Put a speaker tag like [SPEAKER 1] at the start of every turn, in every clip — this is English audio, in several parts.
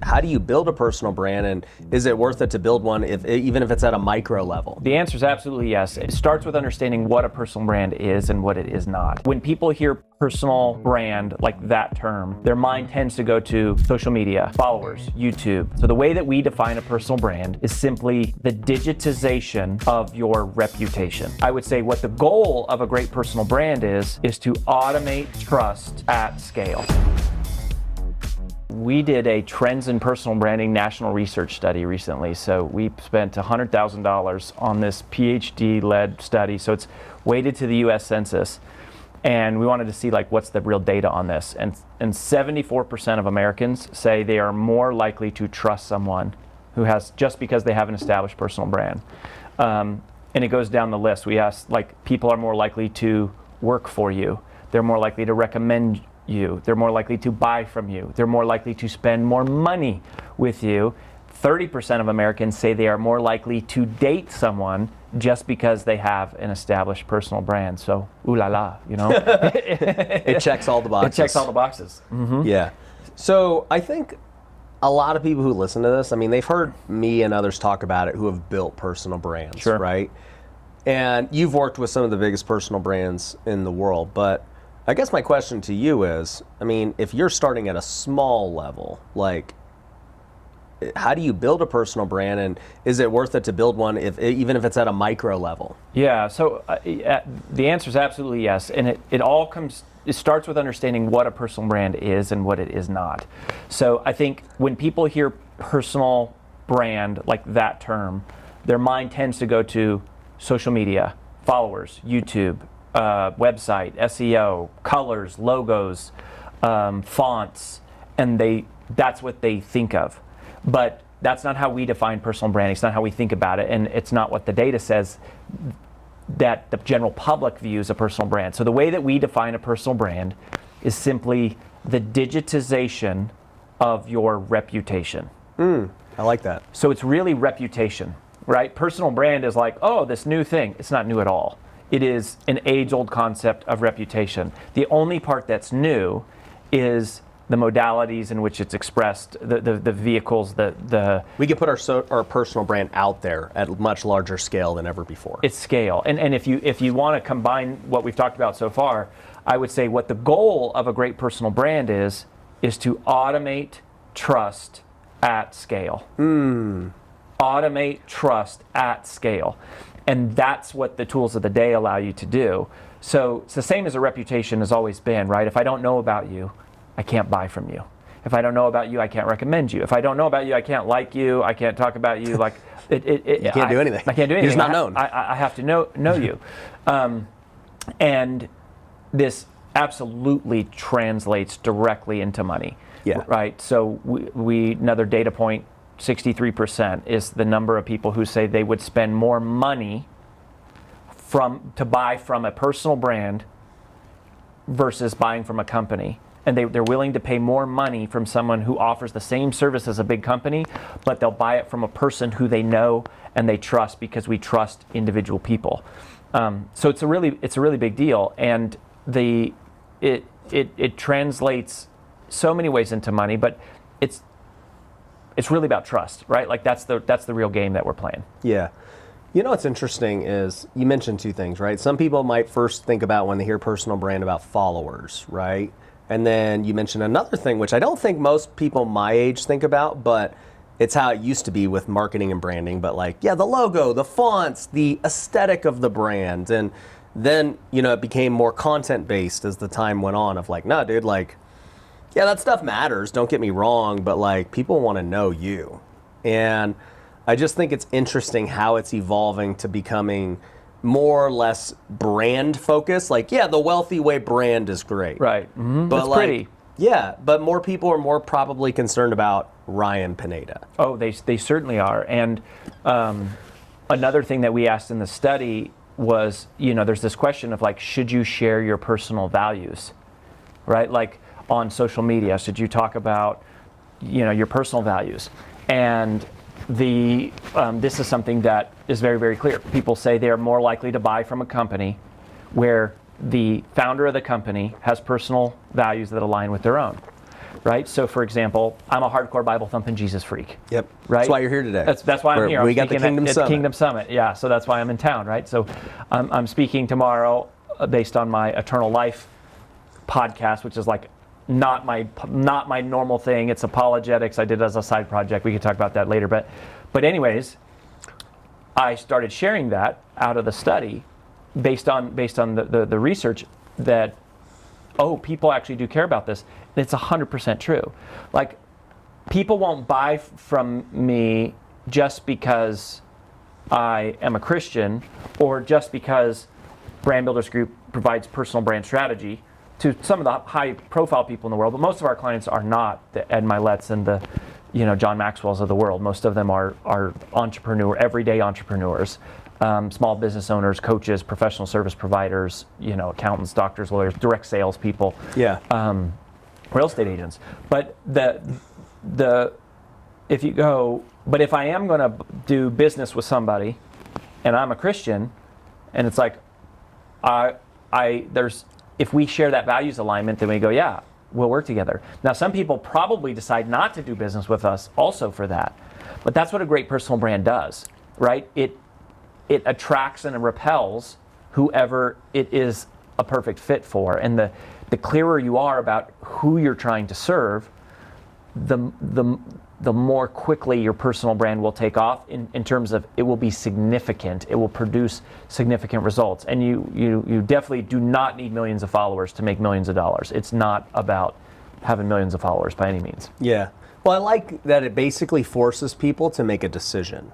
[SPEAKER 1] how do you build a personal brand, and is it worth it to build one even if it's at a micro level?
[SPEAKER 2] The answer is absolutely yes. It starts with understanding what a personal brand is and what it is not. When people hear personal brand, like that term, their mind tends to go to social media, followers, YouTube. So the way that we define a personal brand is simply the digitization of your reputation. I would say what the goal of a great personal brand is to automate trust at scale. We did a trends in personal branding national research study recently. So we spent $100,000 on this PhD-led study. So it's weighted to the US Census. And we wanted to see like what's the real data on this. And 74% of Americans say they are more likely to trust someone who has, just because they have an established personal brand. And it goes down the list. We asked, like, people are more likely to work for you. They're more likely to recommend you. They're more likely to buy from you. They're more likely to spend more money with you. 30% of Americans say they are more likely to date someone just because they have an established personal brand. So, ooh la la, you know?
[SPEAKER 1] It checks all the boxes.
[SPEAKER 2] It checks all the boxes. Mm-hmm.
[SPEAKER 1] Yeah. So I think a lot of people who listen to this, I mean, they've heard me and others talk about it who have built personal brands,
[SPEAKER 2] sure,
[SPEAKER 1] right? And you've worked with some of the biggest personal brands in the world, but I guess my question to you is, I mean, if you're starting at a small level, like, how do you build a personal brand, and is it worth it to build one even if it's at a micro level?
[SPEAKER 2] Yeah, so the answer is absolutely yes, and it starts with understanding what a personal brand is and what it is not. So I think when people hear personal brand, like that term, their mind tends to go to social media, followers, YouTube, website, SEO, colors, logos, fonts, and that's what they think of. But that's not how we define personal branding. It's not how we think about it, and it's not what the data says that the general public views a personal brand. So the way that we define a personal brand is simply the digitization of your reputation.
[SPEAKER 1] I like that.
[SPEAKER 2] So it's really reputation, right? Personal brand is like, oh, this new thing. It's not new at all. It is an age-old concept of reputation. The only part that's new is the modalities in which it's expressed, the vehicles,
[SPEAKER 1] We can put our personal brand out there at a much larger scale than ever before.
[SPEAKER 2] It's scale. And if you want to combine what we've talked about so far, I would say what the goal of a great personal brand is to automate trust at scale. Automate trust at scale. And that's what the tools of the day allow you to do. So it's the same as a reputation has always been, right? If I don't know about you, I can't buy from you. If I don't know about you, I can't recommend you. If I don't know about you, I can't like you. I can't talk about you. Like
[SPEAKER 1] you can't do anything.
[SPEAKER 2] I can't do anything.
[SPEAKER 1] You're just not known.
[SPEAKER 2] I have to know you. And this absolutely translates directly into money.
[SPEAKER 1] Yeah.
[SPEAKER 2] Right. So we another data point, 63% is the number of people who say they would spend more money to buy from a personal brand versus buying from a company. And they're willing to pay more money from someone who offers the same service as a big company, but they'll buy it from a person who they know and they trust, because we trust individual people. So it's a really big deal, and it translates so many ways into money, but it's really about trust, right? Like that's the real game that we're playing.
[SPEAKER 1] Yeah. You know what's interesting is you mentioned two things, right? Some people might first think about, when they hear personal brand, about followers, right? And then you mentioned another thing, which I don't think most people my age think about, but it's how it used to be with marketing and branding. But like, yeah, the logo, the fonts, the aesthetic of the brand. And then, it became more content based as the time went on, of like, nah, dude, like, yeah, that stuff matters, don't get me wrong, but like, people want to know you. And I just think it's interesting how it's evolving to becoming more or less brand focused. Like, yeah, the Wealthy Way brand is great.
[SPEAKER 2] Right. Mm-hmm.
[SPEAKER 1] But
[SPEAKER 2] that's
[SPEAKER 1] like,
[SPEAKER 2] pretty.
[SPEAKER 1] Yeah, but more people are more probably concerned about Ryan Pineda.
[SPEAKER 2] Oh, they certainly are. And another thing that we asked in the study was, there's this question of like, should you share your personal values, right? Like on social media, should you talk about, your personal values? And this is something that is very, very clear. People say they are more likely to buy from a company where the founder of the company has personal values that align with their own. right? So, for example, I'm a hardcore Bible thumping Jesus freak.
[SPEAKER 1] Yep.
[SPEAKER 2] Right?
[SPEAKER 1] That's why you're here today.
[SPEAKER 2] That's why I'm here.
[SPEAKER 1] We
[SPEAKER 2] I'm
[SPEAKER 1] got the
[SPEAKER 2] speaking
[SPEAKER 1] Kingdom
[SPEAKER 2] at
[SPEAKER 1] Summit.
[SPEAKER 2] Kingdom Summit. Yeah, so that's why I'm in town, right? So I'm speaking tomorrow based on my Eternal Life podcast, which is like not my normal thing. It's apologetics. I did it as a side project. We could talk about that later. But anyways, I started sharing that out of the study based on the research that, people actually do care about this. And it's 100% true. Like, people won't buy from me just because I am a Christian or just because Brand Builders Group provides personal brand strategy to some of the high profile people in the world, but most of our clients are not the Ed Myletts and the John Maxwell's of the world. Most of them are everyday entrepreneurs, small business owners, coaches, professional service providers, accountants, doctors, lawyers, direct sales people, real estate agents. But if I am going to do business with somebody and I'm a Christian, and it's like, if we share that values alignment, then we go, yeah, we'll work together. Now, some people probably decide not to do business with us also for that. But that's what a great personal brand does, right? It attracts and repels whoever it is a perfect fit for. And the clearer you are about who you're trying to serve, the more quickly your personal brand will take off in terms of it will be significant. It will produce significant results. And you definitely do not need millions of followers to make millions of dollars. It's not about having millions of followers by any means.
[SPEAKER 1] Yeah. Well, I like that it basically forces people to make a decision,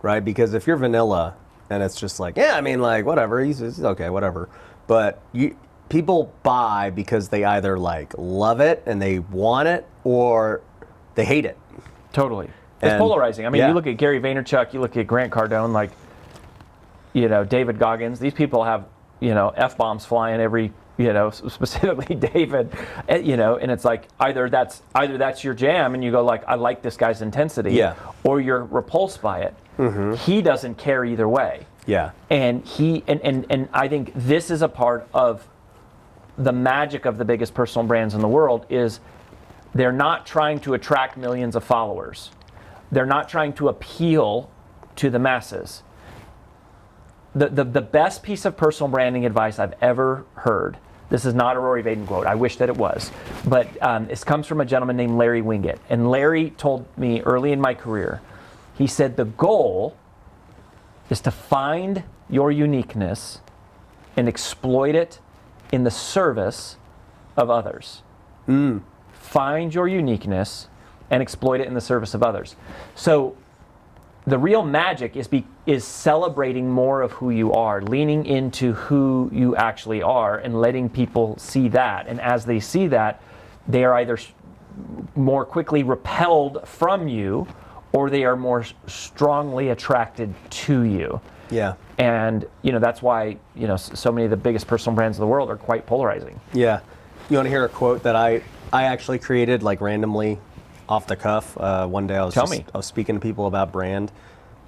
[SPEAKER 1] right? Because if you're vanilla and it's just like, whatever, he's okay, whatever. But people buy because they either love it and they want it or they hate it.
[SPEAKER 2] Totally. It's polarizing. I mean, you look at Gary Vaynerchuk, you look at Grant Cardone, David Goggins. These people have, F-bombs flying every, specifically David, and it's like either that's your jam and you go I like this guy's intensity, or you're repulsed by it. Mm-hmm. He doesn't care either way.
[SPEAKER 1] Yeah.
[SPEAKER 2] And and I think this is a part of the magic of the biggest personal brands in the world is they're not trying to attract millions of followers. They're not trying to appeal to the masses. The best piece of personal branding advice I've ever heard, this is not a Rory Vaden quote, I wish that it was, but this comes from a gentleman named Larry Winget. And Larry told me early in my career, he said the goal is to find your uniqueness and exploit it in the service of others. Find your uniqueness and exploit it in the service of others. So the real magic is celebrating more of who you are, leaning into who you actually are and letting people see that. And as they see that, they are either more quickly repelled from you or they are more strongly attracted to you.
[SPEAKER 1] Yeah.
[SPEAKER 2] And, that's why, so many of the biggest personal brands in the world are quite polarizing.
[SPEAKER 1] Yeah. You want to hear a quote that I actually created randomly off the cuff? One day I was speaking to people about brand,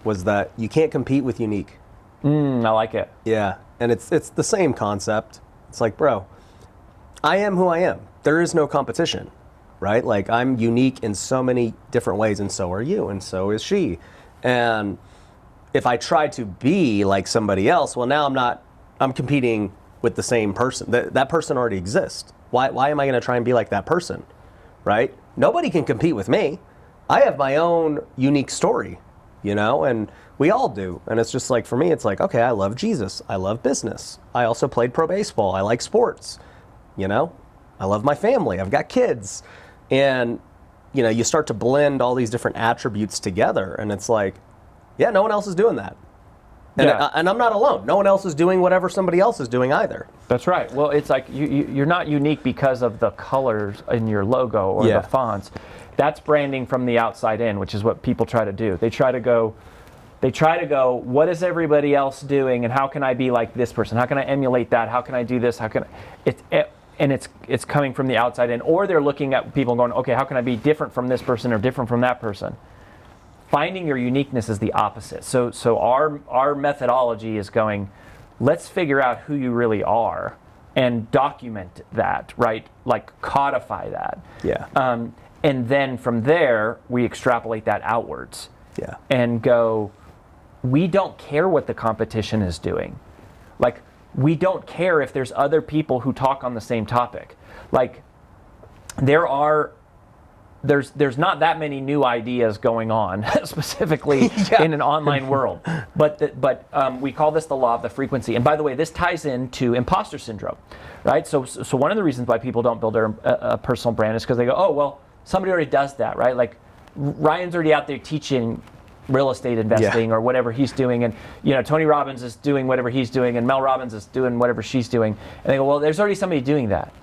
[SPEAKER 1] was that you can't compete with unique.
[SPEAKER 2] I like it.
[SPEAKER 1] Yeah. And it's the same concept. It's like, bro, I am who I am. There is no competition, right? I'm unique in so many different ways, and so are you, and so is she. And if I try to be like somebody else, well, now I'm competing with the same person. That person already exists. Why am I going to try and be like that person, right? Nobody can compete with me. I have my own unique story, and we all do. And it's just for me, it's okay, I love Jesus. I love business. I also played pro baseball. I like sports, I love my family. I've got kids. And, you start to blend all these different attributes together. And it's no one else is doing that. And I'm not alone. No one else is doing whatever somebody else is doing either.
[SPEAKER 2] That's right. Well, it's you're not unique because of the colors in your logo or the fonts. That's branding from the outside in, which is what people try to do. They try to go, what is everybody else doing, and how can I be like this person? How can I emulate that? How can I do this? How can it's coming from the outside in, or they're looking at people and going, okay, how can I be different from this person or different from that person? Finding your uniqueness is the opposite. So our methodology is going, let's figure out who you really are and document that, right? Like codify that.
[SPEAKER 1] Yeah.
[SPEAKER 2] And then from there, we extrapolate that outwards.
[SPEAKER 1] Yeah.
[SPEAKER 2] And go, we don't care what the competition is doing. Like, we don't care if there's other people who talk on the same topic. Like, there's not that many new ideas going on, specifically in an online world. But we call this the law of the frequency. And by the way, this ties into imposter syndrome, right? So one of the reasons why people don't build a personal brand is because they go, oh, well, somebody already does that, right? Like, Ryan's already out there teaching real estate investing or whatever he's doing, and Tony Robbins is doing whatever he's doing, and Mel Robbins is doing whatever she's doing. And they go, well, there's already somebody doing that.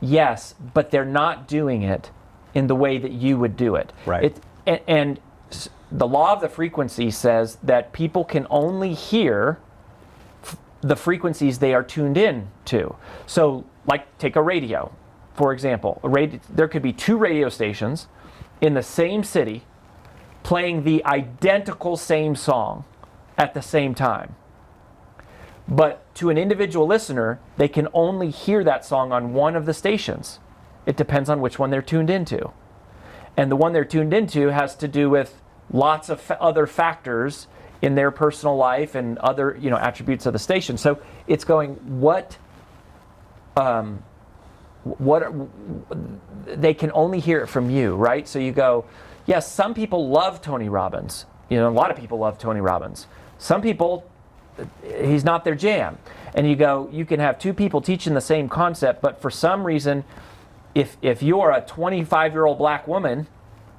[SPEAKER 2] Yes, but they're not doing it in the way that you would do it.
[SPEAKER 1] Right.
[SPEAKER 2] And the law of the frequency says that people can only hear the frequencies they are tuned in to. So, like, take a radio, for example. There could be 2 radio stations in the same city playing the identical same song at the same time. But to an individual listener, they can only hear that song on one of the stations. It depends on which one they're tuned into. And the one they're tuned into has to do with lots of other factors in their personal life and other attributes of the station. So it's going, what they can only hear it from you, right? So you go, yes, some people love Tony Robbins. A lot of people love Tony Robbins. Some people, he's not their jam. And you go, you can have 2 people teaching the same concept, but for some reason, if you're a 25-year-old black woman,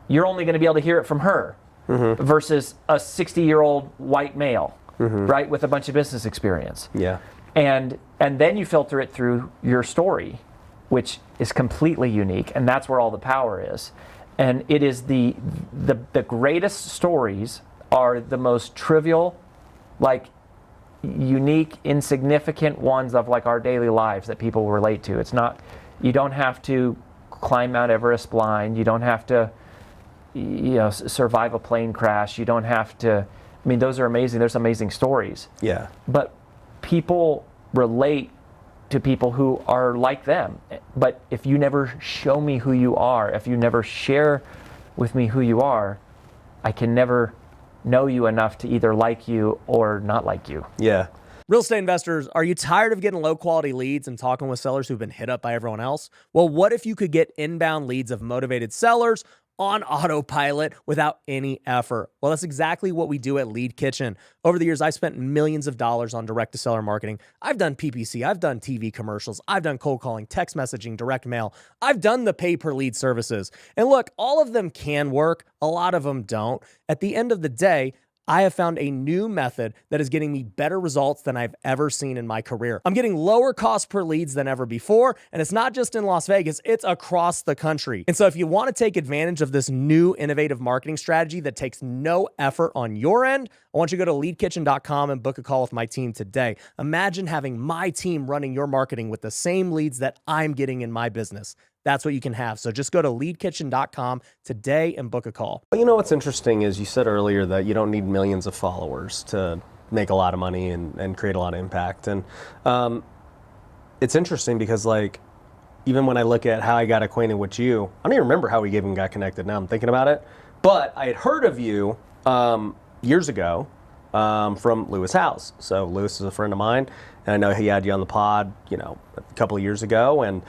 [SPEAKER 2] you're only going to be able to hear it from her versus a 60-year-old white male, right, with a bunch of business experience.
[SPEAKER 1] Yeah.
[SPEAKER 2] And then you filter it through your story, which is completely unique, and that's where all the power is. And it is the greatest stories are the most trivial, like unique, insignificant ones of like our daily lives that people relate to. It's not, you don't have to climb Mount Everest blind. You don't have to, survive a plane crash. You don't have to, those are amazing. There's amazing stories.
[SPEAKER 1] Yeah.
[SPEAKER 2] But people relate to people who are like them. But if you never show me who you are, if you never share with me who you are, I can never know you enough to either like you or not like you.
[SPEAKER 1] Yeah.
[SPEAKER 3] Real estate investors, are you tired of getting low quality leads and talking with sellers who've been hit up by everyone else? Well, what if you could get inbound leads of motivated sellers on autopilot without any effort? Well, that's exactly what we do at Lead Kitchen. Over the years, I've spent millions of dollars on direct to seller marketing. I've done PPC, I've done TV commercials, I've done cold calling, text messaging, direct mail. I've done the pay per lead services. And look, all of them can work. A lot of them don't. At the end of the day, I have found a new method that is getting me better results than I've ever seen in my career. I'm getting lower cost per leads than ever before, and it's not just in Las Vegas, it's across the country. And so if you want to take advantage of this new innovative marketing strategy that takes no effort on your end, I want you to go to leadkitchen.com and book a call with my team today. Imagine having my team running your marketing with the same leads that I'm getting in my business. That's what you can have. So just go to leadkitchen.com today and book a call.
[SPEAKER 1] Well, what's interesting is you said earlier that you don't need millions of followers to make a lot of money and create a lot of impact. And it's interesting because, like, even when I look at how I got acquainted with you, I don't even remember how we even got connected now I'm thinking about it. But I had heard of you years ago from Lewis House. So Lewis is a friend of mine, and I know he had you on the pod, a couple of years ago. And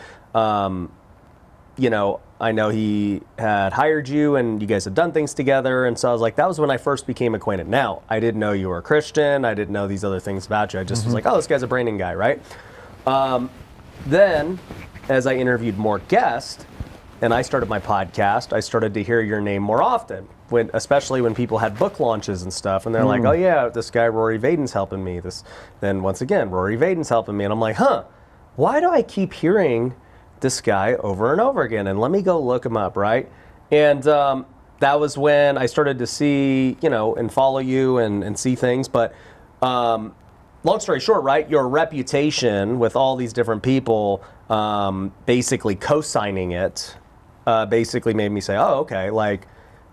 [SPEAKER 1] I know he had hired you and you guys had done things together. And so I was like, that was when I first became acquainted. Now, I didn't know you were a Christian. I didn't know these other things about you. I just was like, oh, this guy's a branding guy, right? Then, as I interviewed more guests and I started my podcast, I started to hear your name more often, especially when people had book launches and stuff. And they're like, oh, yeah, this guy Rory Vaden's helping me. Then once again, Rory Vaden's helping me. And I'm like, why do I keep hearing this guy over and over again? And let me go look him up, right? And that was when I started to see, and follow you and see things. But long story short, right, your reputation with all these different people basically co-signing it basically made me say, oh, okay, like,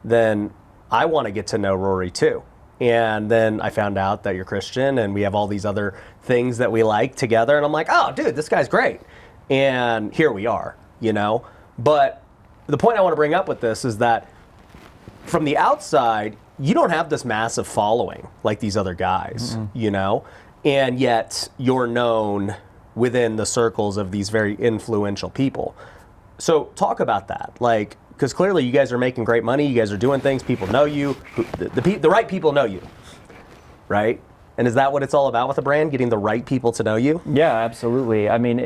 [SPEAKER 1] then I want to get to know Rory too. And then I found out that you're Christian and we have all these other things that we like together. And I'm like, oh, dude, this guy's great. And here we are, you know? But the point I want to bring up with this is that from the outside, you don't have this massive following like these other guys, you know? And yet you're known within the circles of these very influential people. So talk about that. Like, because clearly you guys are making great money, you guys are doing things, people know you, the right people know you, right? And is that what it's all about with a brand, getting the right people to know you?
[SPEAKER 2] Yeah, absolutely. I mean,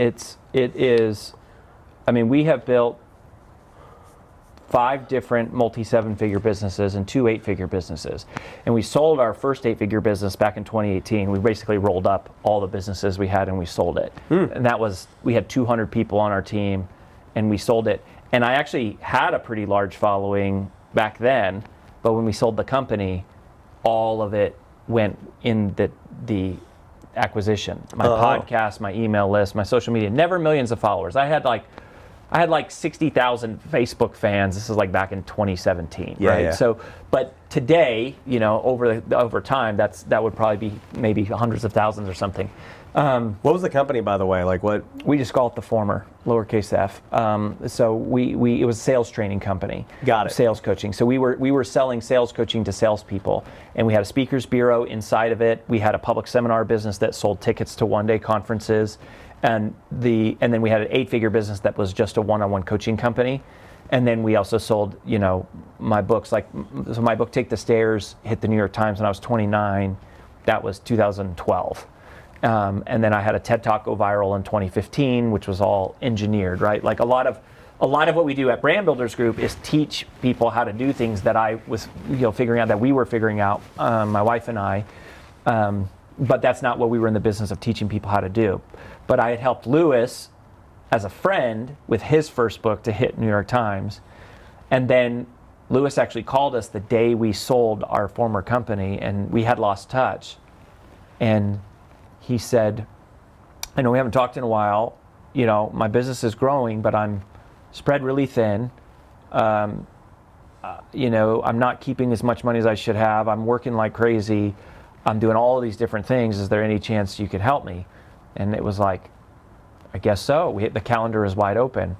[SPEAKER 2] we have built 5 different multi-7-figure businesses and 2 8-figure businesses. And we sold our first 8-figure business back in 2018. We basically rolled up all the businesses we had and we sold it. And that was, we had 200 people on our team and we sold it. And I actually had a pretty large following back then, but when we sold the company, all of it went in the acquisition. My podcast, my email list, my social media, never millions of followers. I had like 60,000 Facebook fans. This is like back in 2017, right?
[SPEAKER 1] Yeah.
[SPEAKER 2] So, but today, you know, over time, that would probably be maybe hundreds of thousands or something.
[SPEAKER 1] What was the company, by the way? Like what?
[SPEAKER 2] We just call it the former, lowercase f. So it was a sales training company.
[SPEAKER 1] Got it.
[SPEAKER 2] Sales coaching. So we were selling sales coaching to salespeople, and we had a speakers bureau inside of it. We had a public seminar business that sold tickets to one-day conferences, and then we had an 8-figure business that was just a one-on-one coaching company. And then we also sold, you know, my books. So my book, Take the Stairs, hit the New York Times when I was 29. That was 2012. And then I had a TED Talk go viral in 2015, which was all engineered, right? Like a lot of what we do at Brand Builders Group is teach people how to do things that I was, you know, figuring out, that we were figuring out, my wife and I. But that's not what we were in the business of teaching people how to do. But I had helped Lewis as a friend with his first book to hit New York Times. And then Lewis actually called us the day we sold our former company, and we had lost touch. And he said, I know we haven't talked in a while, you know, my business is growing, but I'm spread really thin. You know, I'm not keeping as much money as I should have. I'm working like crazy. I'm doing all of these different things. Is there any chance you could help me? And it was like, I guess so. The calendar is wide open.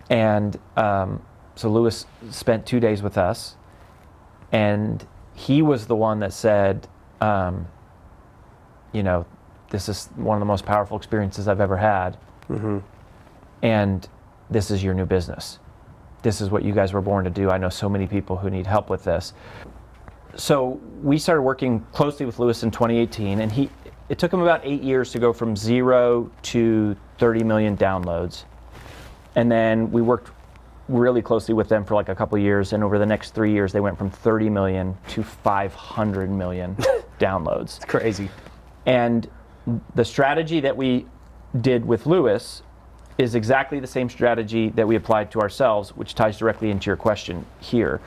[SPEAKER 2] And so Lewis spent 2 days with us, and he was the one that said, you know, this is one of the most powerful experiences I've ever had. And this is your new business. This is what you guys were born to do. I know so many people who need help with this. So we started working closely with Lewis in 2018, and it took him about 8 years to go from 0 to 30 million downloads. And then we worked really closely with them for like a couple of years, and over the next 3 years, they went from 30 million to 500 million downloads.
[SPEAKER 1] It's crazy.
[SPEAKER 2] And the strategy that we did with Lewis is exactly the same strategy that we applied to ourselves, which ties directly into your question here,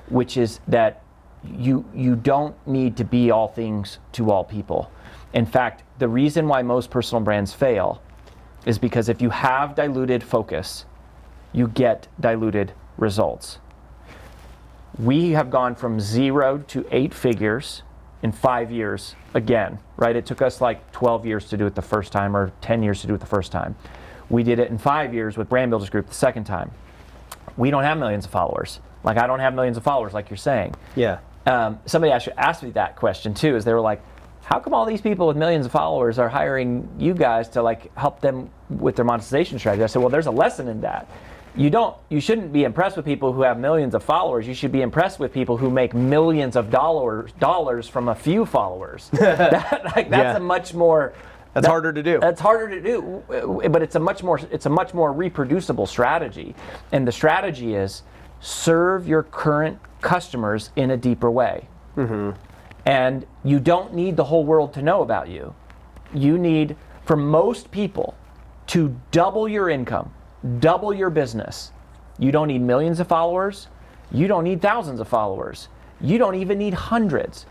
[SPEAKER 2] which is that you don't need to be all things to all people. In fact, the reason why most personal brands fail is because if you have diluted focus, you get diluted results. We have gone from 0 to 8 figures in 5 years again, right? It took us like 12 years to do it the first time, or 10 years to do it the first time. We did it in 5 years with Brand Builders Group the second time. We don't have millions of followers. Like, I don't have millions of followers like you're saying.
[SPEAKER 1] Yeah.
[SPEAKER 2] Somebody actually asked me that question too, is they were like, how come all these people with millions of followers are hiring you guys to like help them with their monetization strategy? I said, well, there's a lesson in that. You shouldn't be impressed with people who have millions of followers. You should be impressed with people who make millions of dollars from a few followers. That's a much more.
[SPEAKER 1] That's harder to do.
[SPEAKER 2] That's harder to do, but it's a much more reproducible strategy. And the strategy is serve your current customers in a deeper way. And you don't need the whole world to know about you. You need, for most people, to double your income, double your business. You don't need millions of followers. You don't need thousands of followers. You don't even need hundreds.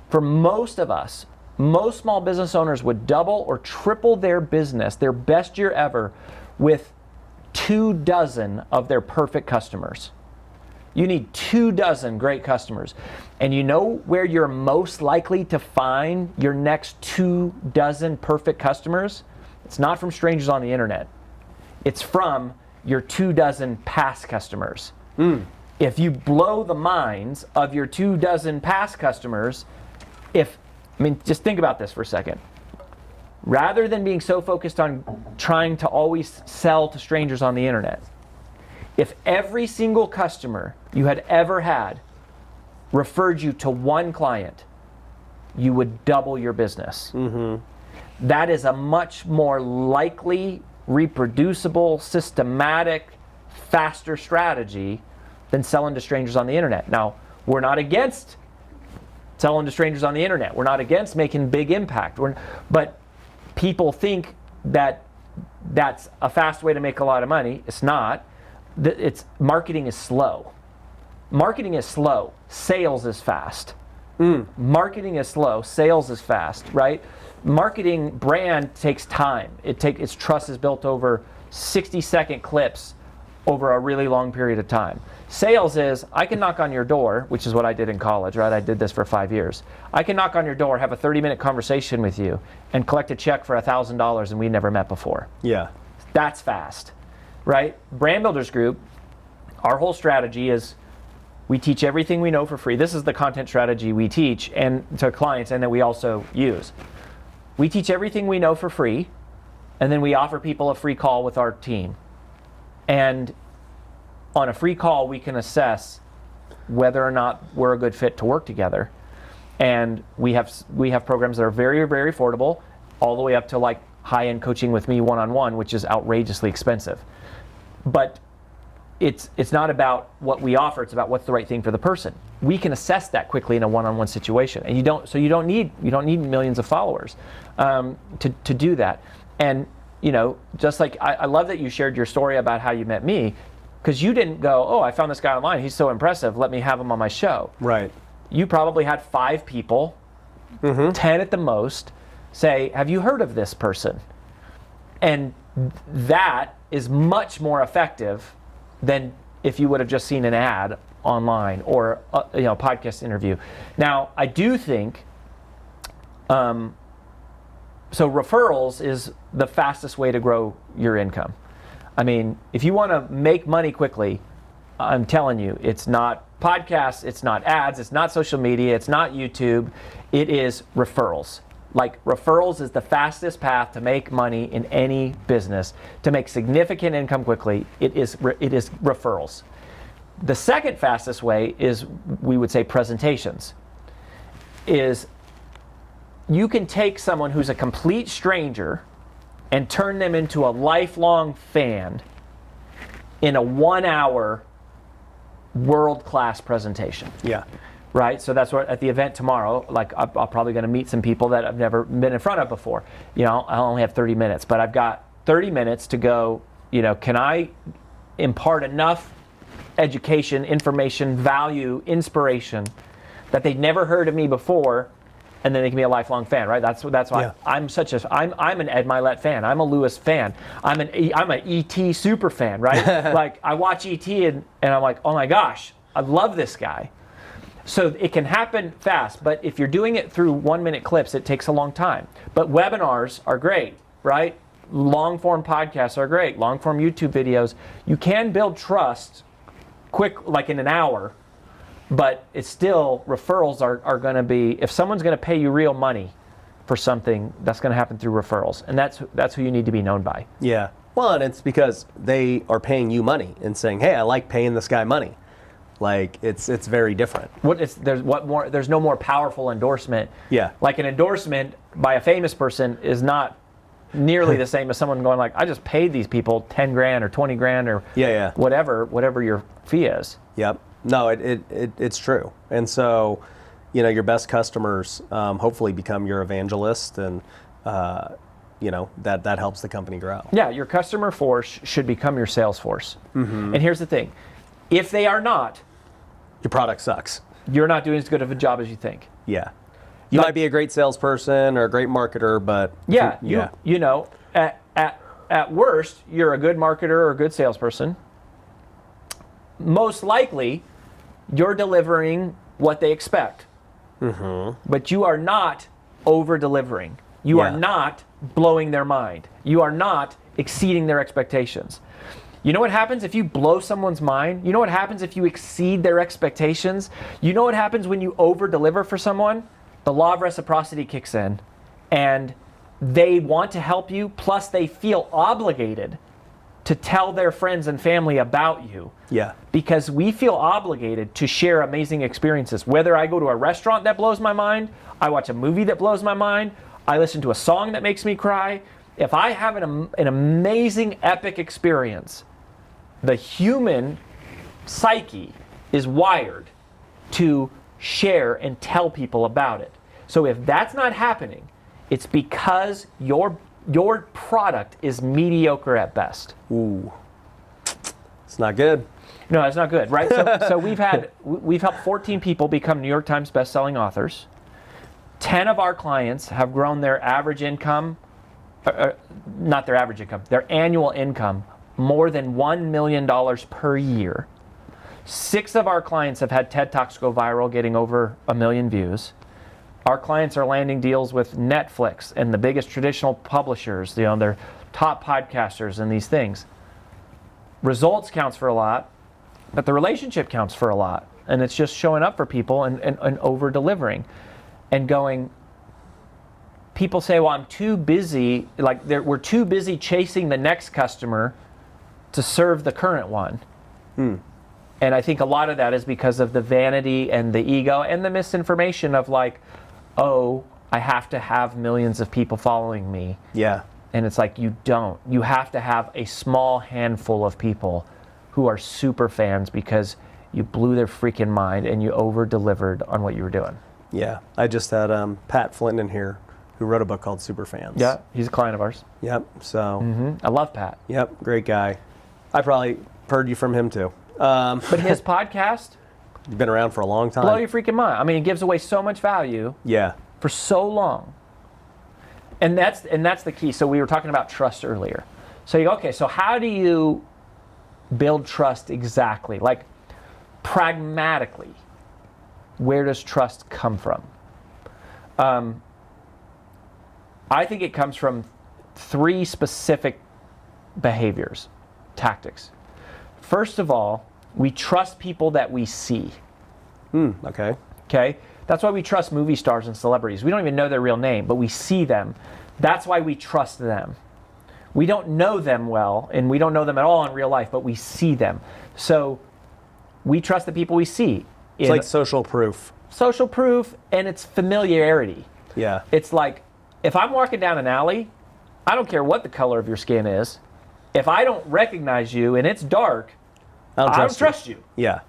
[SPEAKER 2] For most of us, most small business owners would double or triple their business, their best year ever, with 24 of their perfect customers. You need 24 great customers. And you know where you're most likely to find your next 24 perfect customers? It's not from strangers on the internet. It's from your 24 past customers. If you blow the minds of your 24 past customers, just think about this for a second. Rather than being so focused on trying to always sell to strangers on the internet, if every single customer you had ever had referred you to one client, you would double your business. That is a much more likely, reproducible, systematic, faster strategy than selling to strangers on the internet. Now, we're not against selling to strangers on the internet. We're not against making big impact. But people think that that's a fast way to make a lot of money. It's not. Marketing is slow. Marketing is slow. Sales is fast. Marketing is slow. Sales is fast, right? Marketing brand takes time. Its trust is built over 60-second clips over a really long period of time. Sales is, I can knock on your door, which is what I did in college, right? I did this for 5 years. I can knock on your door, have a 30-minute conversation with you, and collect a check for $1,000 and we never met before.
[SPEAKER 1] Yeah.
[SPEAKER 2] That's fast, right? Brand Builders Group, our whole strategy is we teach everything we know for free. This is the content strategy we teach and to clients and that we also use. We teach everything we know for free, and then we offer people a free call with our team. And on a free call, we can assess whether or not we're a good fit to work together. And we have programs that are very, very affordable, all the way up to like high-end coaching with me one-on-one, which is outrageously expensive. But it's not about what we offer, it's about what's the right thing for the person. We can assess that quickly in a one-on-one situation. And you don't need millions of followers to do that. And just like I love that you shared your story about how you met me, because you didn't go, oh, I found this guy online, he's so impressive, let me have him on my show.
[SPEAKER 1] Right.
[SPEAKER 2] You probably had 5 people, 10 at the most, say, have you heard of this person? And that is much more effective than if you would have just seen an ad online or a podcast interview. Now, I do think, so referrals is the fastest way to grow your income. I mean, if you want to make money quickly, I'm telling you, it's not podcasts, it's not ads, it's not social media, it's not YouTube, it is referrals. Like, referrals is the fastest path to make money in any business, to make significant income quickly. It is referrals. The second fastest way is, we would say, presentations. Is you can take someone who's a complete stranger and turn them into a lifelong fan in a 1-hour world-class presentation.
[SPEAKER 1] Yeah.
[SPEAKER 2] Right? So that's what, at the event tomorrow, like I'm probably going to meet some people that I've never been in front of before. I only have 30 minutes, but I've got 30 minutes to go, can I impart enough education, information, value, inspiration that they'd never heard of me before, and then they can be a lifelong fan, right? That's why
[SPEAKER 1] Yeah.
[SPEAKER 2] I'm an Ed Mylett fan. I'm a Lewis fan. I'm an E.T. super fan, right? Like, I watch E.T. and I'm like, oh my gosh, I love this guy. So it can happen fast, but if you're doing it through 1-minute clips, it takes a long time. But webinars are great, right? Long-form podcasts are great. Long-form YouTube videos. You can build trust quick, like in an hour, but it's still, referrals are going to be, if someone's going to pay you real money for something, that's going to happen through referrals. And that's who you need to be known by.
[SPEAKER 1] Yeah. Well, and it's because they are paying you money and saying, hey, I like paying this guy money. Like, it's very different.
[SPEAKER 2] There's no more powerful endorsement.
[SPEAKER 1] Yeah.
[SPEAKER 2] Like, an endorsement by a famous person is not nearly the same as someone going like, I just paid these people 10 grand or 20 grand or whatever your fee is.
[SPEAKER 1] Yep. No, it's true. And so, your best customers hopefully become your evangelist, and that helps the company grow.
[SPEAKER 2] Yeah, your customer force should become your sales force. And here's the thing. If they are not,
[SPEAKER 1] your product sucks.
[SPEAKER 2] You're not doing as good of a job as you think.
[SPEAKER 1] Yeah. You might be a great salesperson or a great marketer, but
[SPEAKER 2] at worst, you're a good marketer or a good salesperson. Most likely, You're delivering what they expect. But you are not over-delivering. You are not blowing their mind. You are not exceeding their expectations. You know what happens if you blow someone's mind? You know what happens if you exceed their expectations? You know what happens when you over-deliver for someone? The law of reciprocity kicks in, and they want to help you, plus they feel obligated to tell their friends and family about you.
[SPEAKER 1] Yeah.
[SPEAKER 2] Because we feel obligated to share amazing experiences. Whether I go to a restaurant that blows my mind, I watch a movie that blows my mind, I listen to a song that makes me cry. If I have an amazing, epic experience, the human psyche is wired to share and tell people about it. So if that's not happening, it's because your product is mediocre at best.
[SPEAKER 1] Ooh. It's not good.
[SPEAKER 2] No, it's not good, right? So we've helped 14 people become New York Times bestselling authors. 10 of our clients have grown their average income, not their average income, their annual income more than $1 million per year. 6 of our clients have had TED Talks go viral, getting over 1 million views. Our clients are landing deals with Netflix and the biggest traditional publishers, they're top podcasters and these things. Results counts for a lot, but the relationship counts for a lot. And it's just showing up for people and over-delivering and going, people say, well, I'm too busy, we're too busy chasing the next customer to serve the current one. And I think a lot of that is because of the vanity and the ego and the misinformation of oh, I have to have millions of people following me.
[SPEAKER 1] Yeah.
[SPEAKER 2] And it's like, you don't. You have to have a small handful of people who are super fans because you blew their freaking mind and you over-delivered on what you were doing.
[SPEAKER 1] Yeah. I just had Pat Flynn in here who wrote a book called Superfans.
[SPEAKER 2] Yeah, he's a client of ours.
[SPEAKER 1] Yep. So.
[SPEAKER 2] I love Pat.
[SPEAKER 1] Yep. Great guy. I probably heard you from him too.
[SPEAKER 2] But his podcast,
[SPEAKER 1] You've been around for a long time.
[SPEAKER 2] blow your freaking mind. I mean, it gives away so much value
[SPEAKER 1] Yeah.
[SPEAKER 2] for so long. And that's the key. So we were talking about trust earlier. So you go, okay, so how do you build trust exactly? Pragmatically, where does trust come from? I think it comes from 3 specific behaviors, tactics. First of all, we trust people that we see.
[SPEAKER 1] Okay.
[SPEAKER 2] Okay? That's why we trust movie stars and celebrities. We don't even know their real name, but we see them. That's why we trust them. We don't know them well, and we don't know them at all in real life, but we see them. So we trust the people we see.
[SPEAKER 1] It's like social proof.
[SPEAKER 2] Social proof, and it's familiarity.
[SPEAKER 1] Yeah.
[SPEAKER 2] It's like, if I'm walking down an alley, I don't care what the color of your skin is. If I don't recognize you and it's dark, I don't trust you.
[SPEAKER 1] Yeah.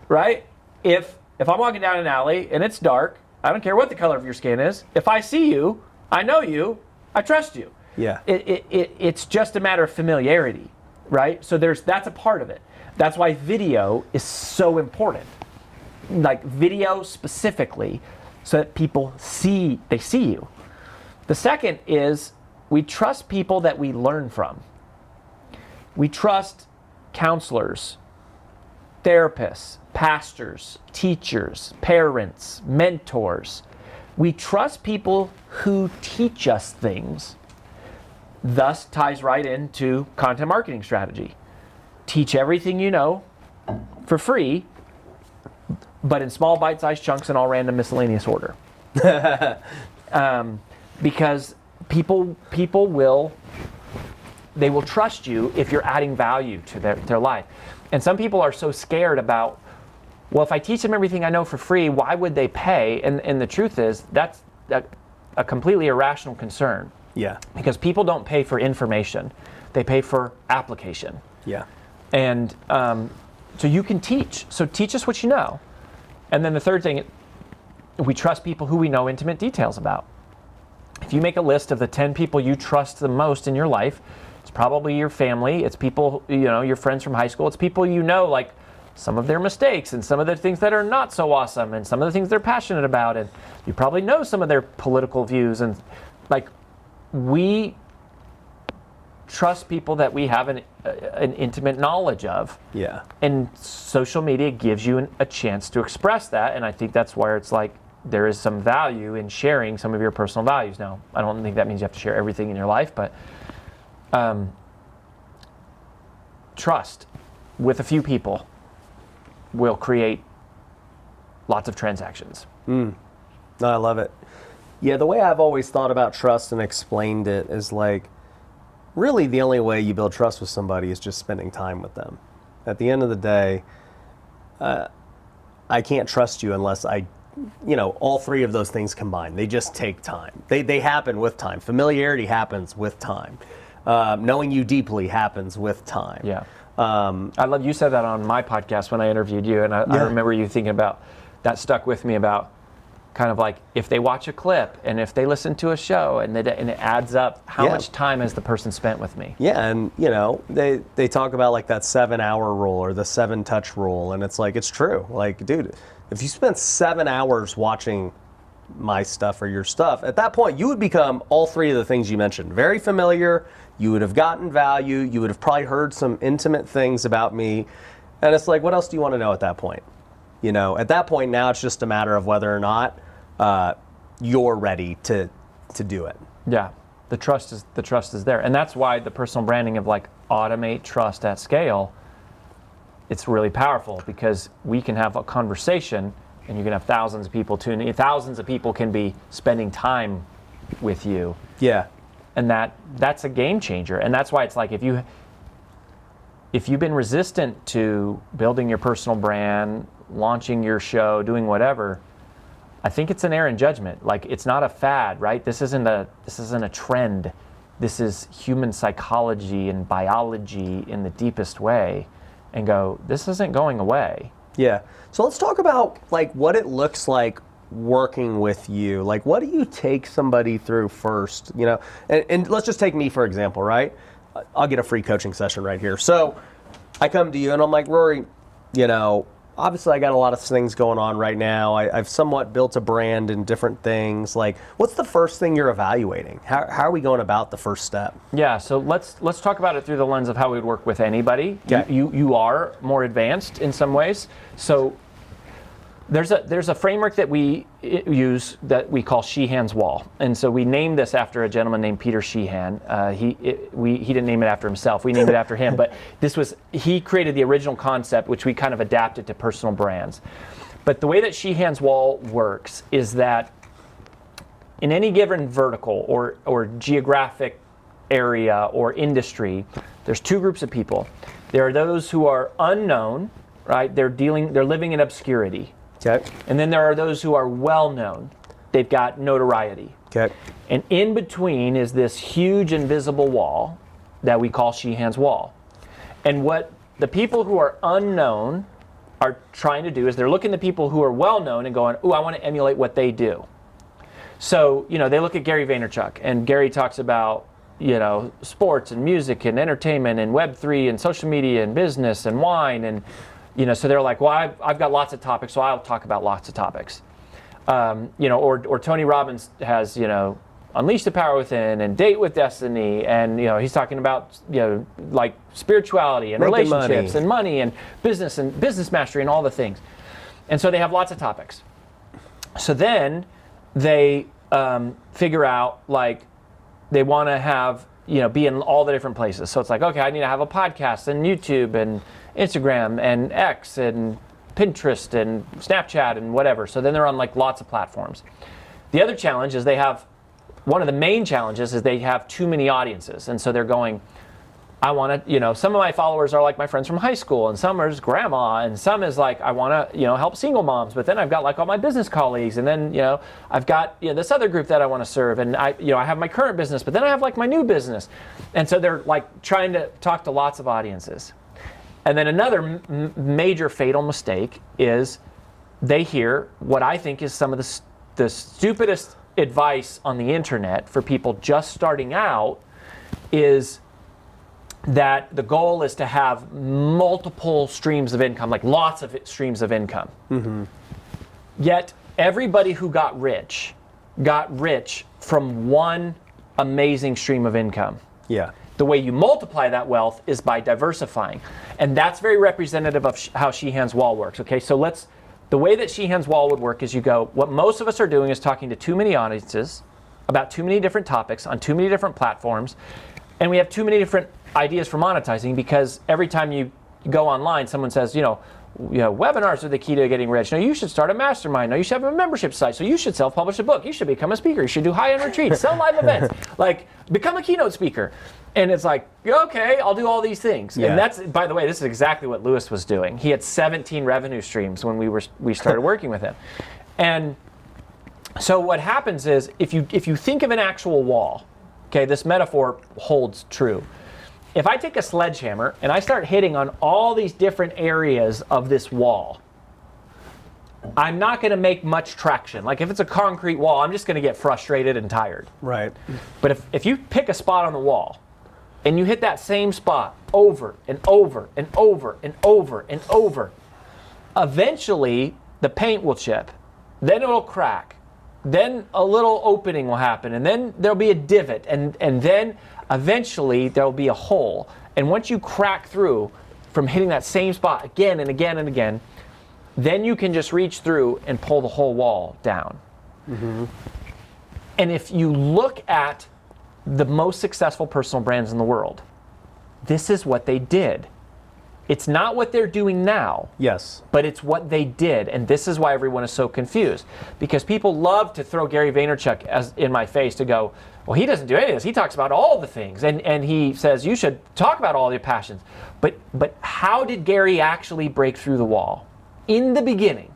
[SPEAKER 2] Right? If I'm walking down an alley and it's dark, I don't care what the color of your skin is. If I see you, I know you, I trust you.
[SPEAKER 1] Yeah.
[SPEAKER 2] It's just a matter of familiarity, right? So that's a part of it. That's why video is so important. Video specifically, so that people see you. The second is we trust people that we learn from. We trust counselors, therapists, pastors, teachers, parents, mentors. We trust people who teach us things. Thus ties right into content marketing strategy. Teach everything you know for free, but in small bite-sized chunks in all random miscellaneous order. Because people will trust you if you're adding value to their life. And some people are so scared about, well, if I teach them everything I know for free, why would they pay? And the truth is, that's a completely irrational concern.
[SPEAKER 1] Yeah.
[SPEAKER 2] Because people don't pay for information. They pay for application.
[SPEAKER 1] Yeah.
[SPEAKER 2] And so you can teach. So teach us what you know. And then the third thing, we trust people who we know intimate details about. If you make a list of the 10 people you trust the most in your life, it's probably your family, it's people, your friends from high school, it's people some of their mistakes and some of the things that are not so awesome and some of the things they're passionate about, and you probably know some of their political views, and we trust people that we have an intimate knowledge of.
[SPEAKER 1] Yeah.
[SPEAKER 2] And social media gives you a chance to express that, and I think that's where it's like there is some value in sharing some of your personal values. Now, I don't think that means you have to share everything in your life, but trust with a few people will create lots of transactions.
[SPEAKER 1] No, I love it. Yeah, the way I've always thought about trust and explained it is like, really the only way you build trust with somebody is just spending time with them. At the end of the day, I can't trust you unless all three of those things combined. They just take time. They happen with time. Familiarity happens with time. Knowing you deeply happens with time.
[SPEAKER 2] Yeah. I love you said that on my podcast when I interviewed you, and I remember you thinking about that. Stuck with me about kind of like if they watch a clip and if they listen to a show and it adds up, how much time has the person spent with me?
[SPEAKER 1] Yeah, and they talk about like that 7-hour rule or the 7-touch rule, and it's like, it's true. Like, dude, if you spent 7 hours watching my stuff or your stuff, at that point you would become all three of the things you mentioned. Very familiar, you would have gotten value, you would have probably heard some intimate things about me, and it's like, what else do you want to know at that point? At that point now it's just a matter of whether or not you're ready to do it.
[SPEAKER 2] Yeah, the trust is there, and that's why the personal branding of like automate trust at scale, it's really powerful, because we can have a conversation and you can have thousands of people tuning in. Thousands of people can be spending time with you.
[SPEAKER 1] Yeah,
[SPEAKER 2] and that's a game changer, and that's why it's like if you've been resistant to building your personal brand, launching your show, doing whatever, I think it's an error in judgment. Like, it's not a fad, right? This isn't a trend. This is human psychology and biology in the deepest way, and go, this isn't going away.
[SPEAKER 1] Yeah. So let's talk about like what it looks like working with you. Like, what do you take somebody through first? And let's just take me for example, right? I'll get a free coaching session right here. So I come to you and I'm like, Rory, obviously I got a lot of things going on right now. I've somewhat built a brand and different things. Like, what's the first thing you're evaluating? How are we going about the first step?
[SPEAKER 2] Yeah, so let's talk about it through the lens of how we'd work with anybody.
[SPEAKER 1] Okay.
[SPEAKER 2] You are more advanced in some ways. So there's a framework that we use that we call Shehan's Wall. And so we named this after a gentleman named Peter Shehan. He didn't name it after himself. We named it after him. But he created the original concept, which we kind of adapted to personal brands. But the way that Shehan's Wall works is that in any given vertical or geographic area or industry, there's two groups of people. There are those who are unknown, right? They're living in obscurity.
[SPEAKER 1] Okay.
[SPEAKER 2] And then there are those who are well known. They've got notoriety.
[SPEAKER 1] Okay.
[SPEAKER 2] And in between is this huge invisible wall that we call Shehan's Wall. And what the people who are unknown are trying to do is they're looking at people who are well known and going, ooh, I want to emulate what they do. So, they look at Gary Vaynerchuk, and Gary talks about, sports and music and entertainment and Web3 and social media and business and wine, and so they're like, well, I've got lots of topics, so I'll talk about lots of topics. Or Tony Robbins has, Unleash the Power Within and Date with Destiny, and he's talking about like spirituality and
[SPEAKER 1] making
[SPEAKER 2] relationships
[SPEAKER 1] money.
[SPEAKER 2] and money and business mastery and all the things. And so they have lots of topics. So then they figure out like they want to have be in all the different places. So it's like, okay, I need to have a podcast and YouTube and Instagram and X and Pinterest and Snapchat and whatever. So then they're on like lots of platforms. The other challenge is one of the main challenges is they have too many audiences. And so they're going, I want to, some of my followers are like my friends from high school, and some is grandma, and some is like, I want to, help single moms, but then I've got like all my business colleagues, and then, I've got, this other group that I want to serve, and I have my current business, but then I have like my new business. And so they're like trying to talk to lots of audiences. And then another major fatal mistake is they hear what I think is some of the stupidest advice on the internet for people just starting out is that the goal is to have multiple streams of income, like lots of streams of income. Mm-hmm. Yet everybody who got rich from one amazing stream of income.
[SPEAKER 1] Yeah.
[SPEAKER 2] The way you multiply that wealth is by diversifying. And that's very representative of how Shehan's wall works. Okay, so the way that Shehan's wall would work is you go, what most of us are doing is talking to too many audiences about too many different topics on too many different platforms, and we have too many different ideas for monetizing, because every time you go online, someone says, webinars are the key to getting rich. No, you should start a mastermind. No, you should have a membership site. So you should self-publish a book. You should become a speaker. You should do high-end retreats, sell live events, like become a keynote speaker. And it's like, okay, I'll do all these things.
[SPEAKER 1] Yeah.
[SPEAKER 2] And that's, by the way, this is exactly what Lewis was doing. He had 17 revenue streams when we started working with him. And so what happens is, if you think of an actual wall, okay, this metaphor holds true. If I take a sledgehammer and I start hitting on all these different areas of this wall, I'm not going to make much traction. Like if it's a concrete wall, I'm just going to get frustrated and tired.
[SPEAKER 1] Right.
[SPEAKER 2] But if you pick a spot on the wall and you hit that same spot over and over and over and over and over, eventually the paint will chip, then it'll crack, then a little opening will happen, and then there'll be a divot, and then eventually there'll be a hole. And once you crack through from hitting that same spot again and again and again, then you can just reach through and pull the whole wall down. Mm-hmm. And if you look at the most successful personal brands in the world, this is what they did. It's not what they're doing now.
[SPEAKER 1] Yes.
[SPEAKER 2] But it's what they did. And this is why everyone is so confused. Because people love to throw Gary Vaynerchuk in my face to go, well, he doesn't do any of this. He talks about all the things. And he says, you should talk about all your passions. But how did Gary actually break through the wall? In the beginning,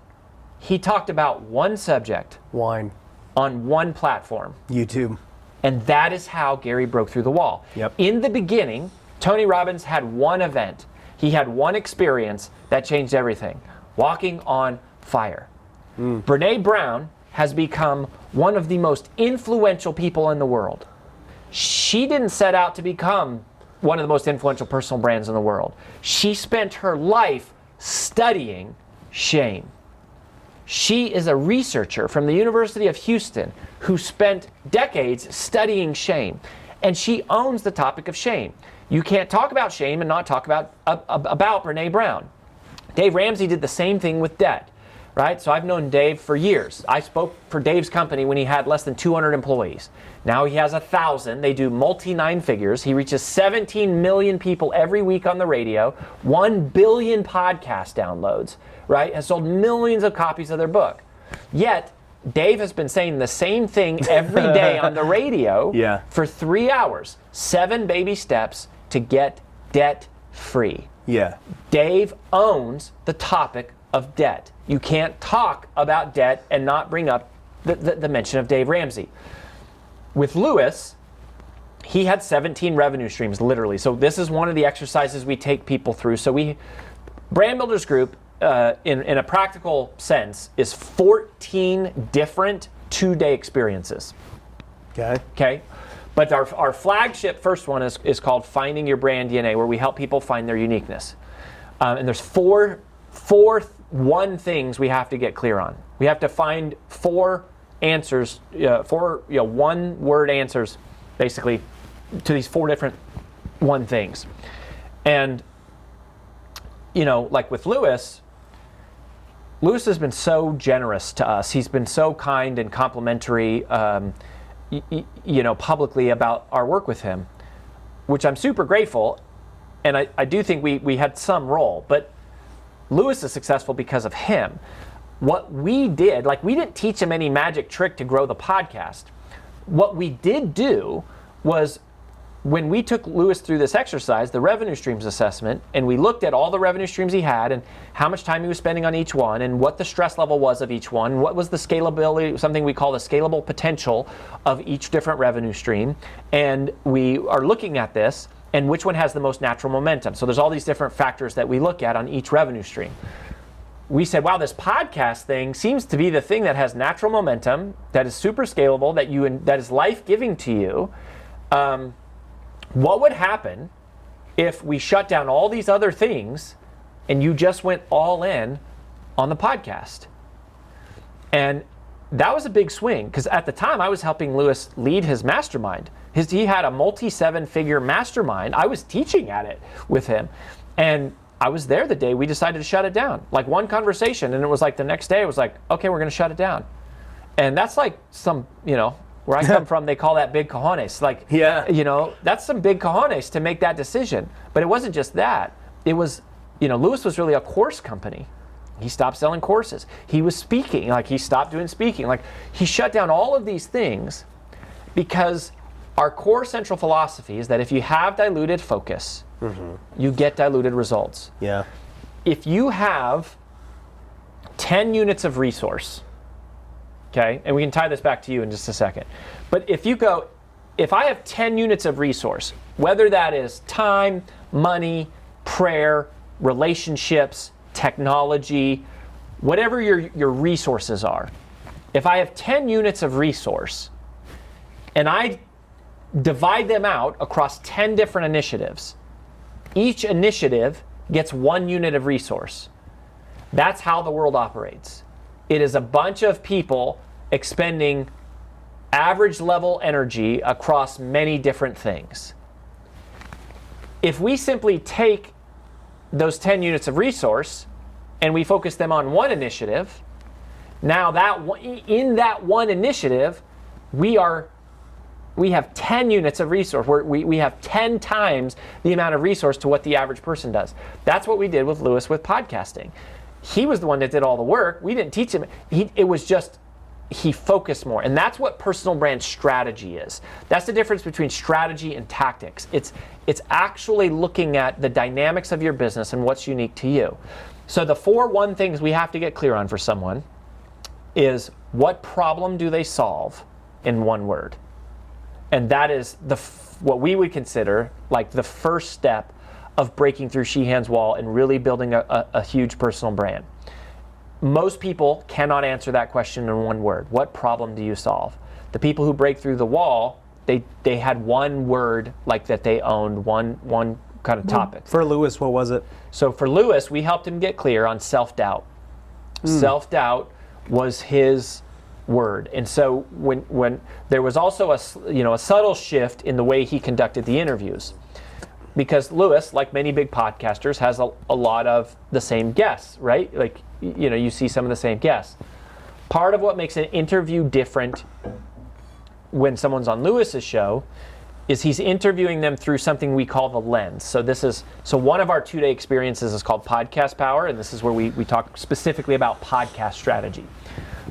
[SPEAKER 2] he talked about one subject.
[SPEAKER 1] Wine.
[SPEAKER 2] On one platform.
[SPEAKER 1] YouTube.
[SPEAKER 2] And that is how Gary broke through the wall.
[SPEAKER 1] Yep.
[SPEAKER 2] In the beginning, Tony Robbins had one event. He had one experience that changed everything. Walking on fire. Brené Brown has become one of the most influential people in the world. She didn't set out to become one of the most influential personal brands in the world. She spent her life studying shame. She is a researcher from the University of Houston who spent decades studying shame. And she owns the topic of shame. You can't talk about shame and not talk about Brené Brown. Dave Ramsey did the same thing with debt, right? So I've known Dave for years. I spoke for Dave's company when he had less than 200 employees. Now he has 1,000. They do multi-nine figures. He reaches 17 million people every week on the radio, 1 billion podcast downloads, right? Has sold millions of copies of their book. Yet, Dave has been saying the same thing every day on the radio for 3 hours. 7 baby steps to get debt free.
[SPEAKER 1] Yeah.
[SPEAKER 2] Dave owns the topic of debt. You can't talk about debt and not bring up the mention of Dave Ramsey. With Lewis, he had 17 revenue streams, literally. So this is one of the exercises we take people through. So Brand Builders Group, in a practical sense, is 14 different 2-day experiences. Okay. But our flagship first one is called Finding Your Brand DNA, where we help people find their uniqueness. And there's four things we have to get clear on. We have to find 4 answers, 4 one-word answers, basically, to these 4 different one things. And like with Lewis has been so generous to us. He's been so kind and complimentary, publicly about our work with him, which I'm super grateful. And I do think we had some role, but Lewis is successful because of him. What we did, we didn't teach him any magic trick to grow the podcast. What we did do was, when we took Lewis through this exercise, the revenue streams assessment, and we looked at all the revenue streams he had and how much time he was spending on each one and what the stress level was of each one, what was the scalability, something we call the scalable potential of each different revenue stream. And we are looking at this and which one has the most natural momentum. So there's all these different factors that we look at on each revenue stream. We said, wow, this podcast thing seems to be the thing that has natural momentum, that is super scalable, that is life-giving to you. What would happen if we shut down all these other things and you just went all in on the podcast? And that was a big swing, because at the time I was helping Lewis lead his mastermind. He had a multi-7-figure mastermind. I was teaching at it with him. And I was there the day we decided to shut it down. Like one conversation, and it was like the next day it was like, okay, we're going to shut it down. And that's like some, where I come from, they call that big cojones. Like, that's some big cojones to make that decision. But it wasn't just that. It was, Lewis was really a course company. He stopped selling courses. He was speaking, like he stopped doing speaking. Like he shut down all of these things because our core central philosophy is that if you have diluted focus, you get diluted results.
[SPEAKER 1] Yeah.
[SPEAKER 2] If you have 10 units of resource, okay, and we can tie this back to you in just a second, but if I have 10 units of resource, whether that is time, money, prayer, relationships, technology, whatever your resources are, if I have 10 units of resource and I divide them out across 10 different initiatives, each initiative gets 1 unit of resource. That's how the world operates. It is a bunch of people expending average level energy across many different things. If we simply take those 10 units of resource and we focus them on one initiative, now in that one initiative, we have 10 units of resource. We have 10 times the amount of resource to what the average person does. That's what we did with Lewis with podcasting. He was the one that did all the work. We didn't teach him. It was just, he focused more. And that's what personal brand strategy is. That's the difference between strategy and tactics. It's actually looking at the dynamics of your business and what's unique to you. So the 4 things we have to get clear on for someone is, what problem do they solve in one word? And that is what we would consider like the first step of breaking through Shehan's wall and really building a huge personal brand. Most people cannot answer that question in one word. What problem do you solve? The people who break through the wall, they had one word like that they owned, one kind of topic.
[SPEAKER 1] For Lewis, what was it?
[SPEAKER 2] So for Lewis, we helped him get clear on self-doubt. Self-doubt was his word. And so when there was also a subtle shift in the way he conducted the interviews, because Lewis, like many big podcasters, has a lot of the same guests, right? Like, you see some of the same guests. Part of what makes an interview different when someone's on Lewis's show is he's interviewing them through something we call the lens. So one of our 2-day experiences is called Podcast Power, and this is where we talk specifically about podcast strategy.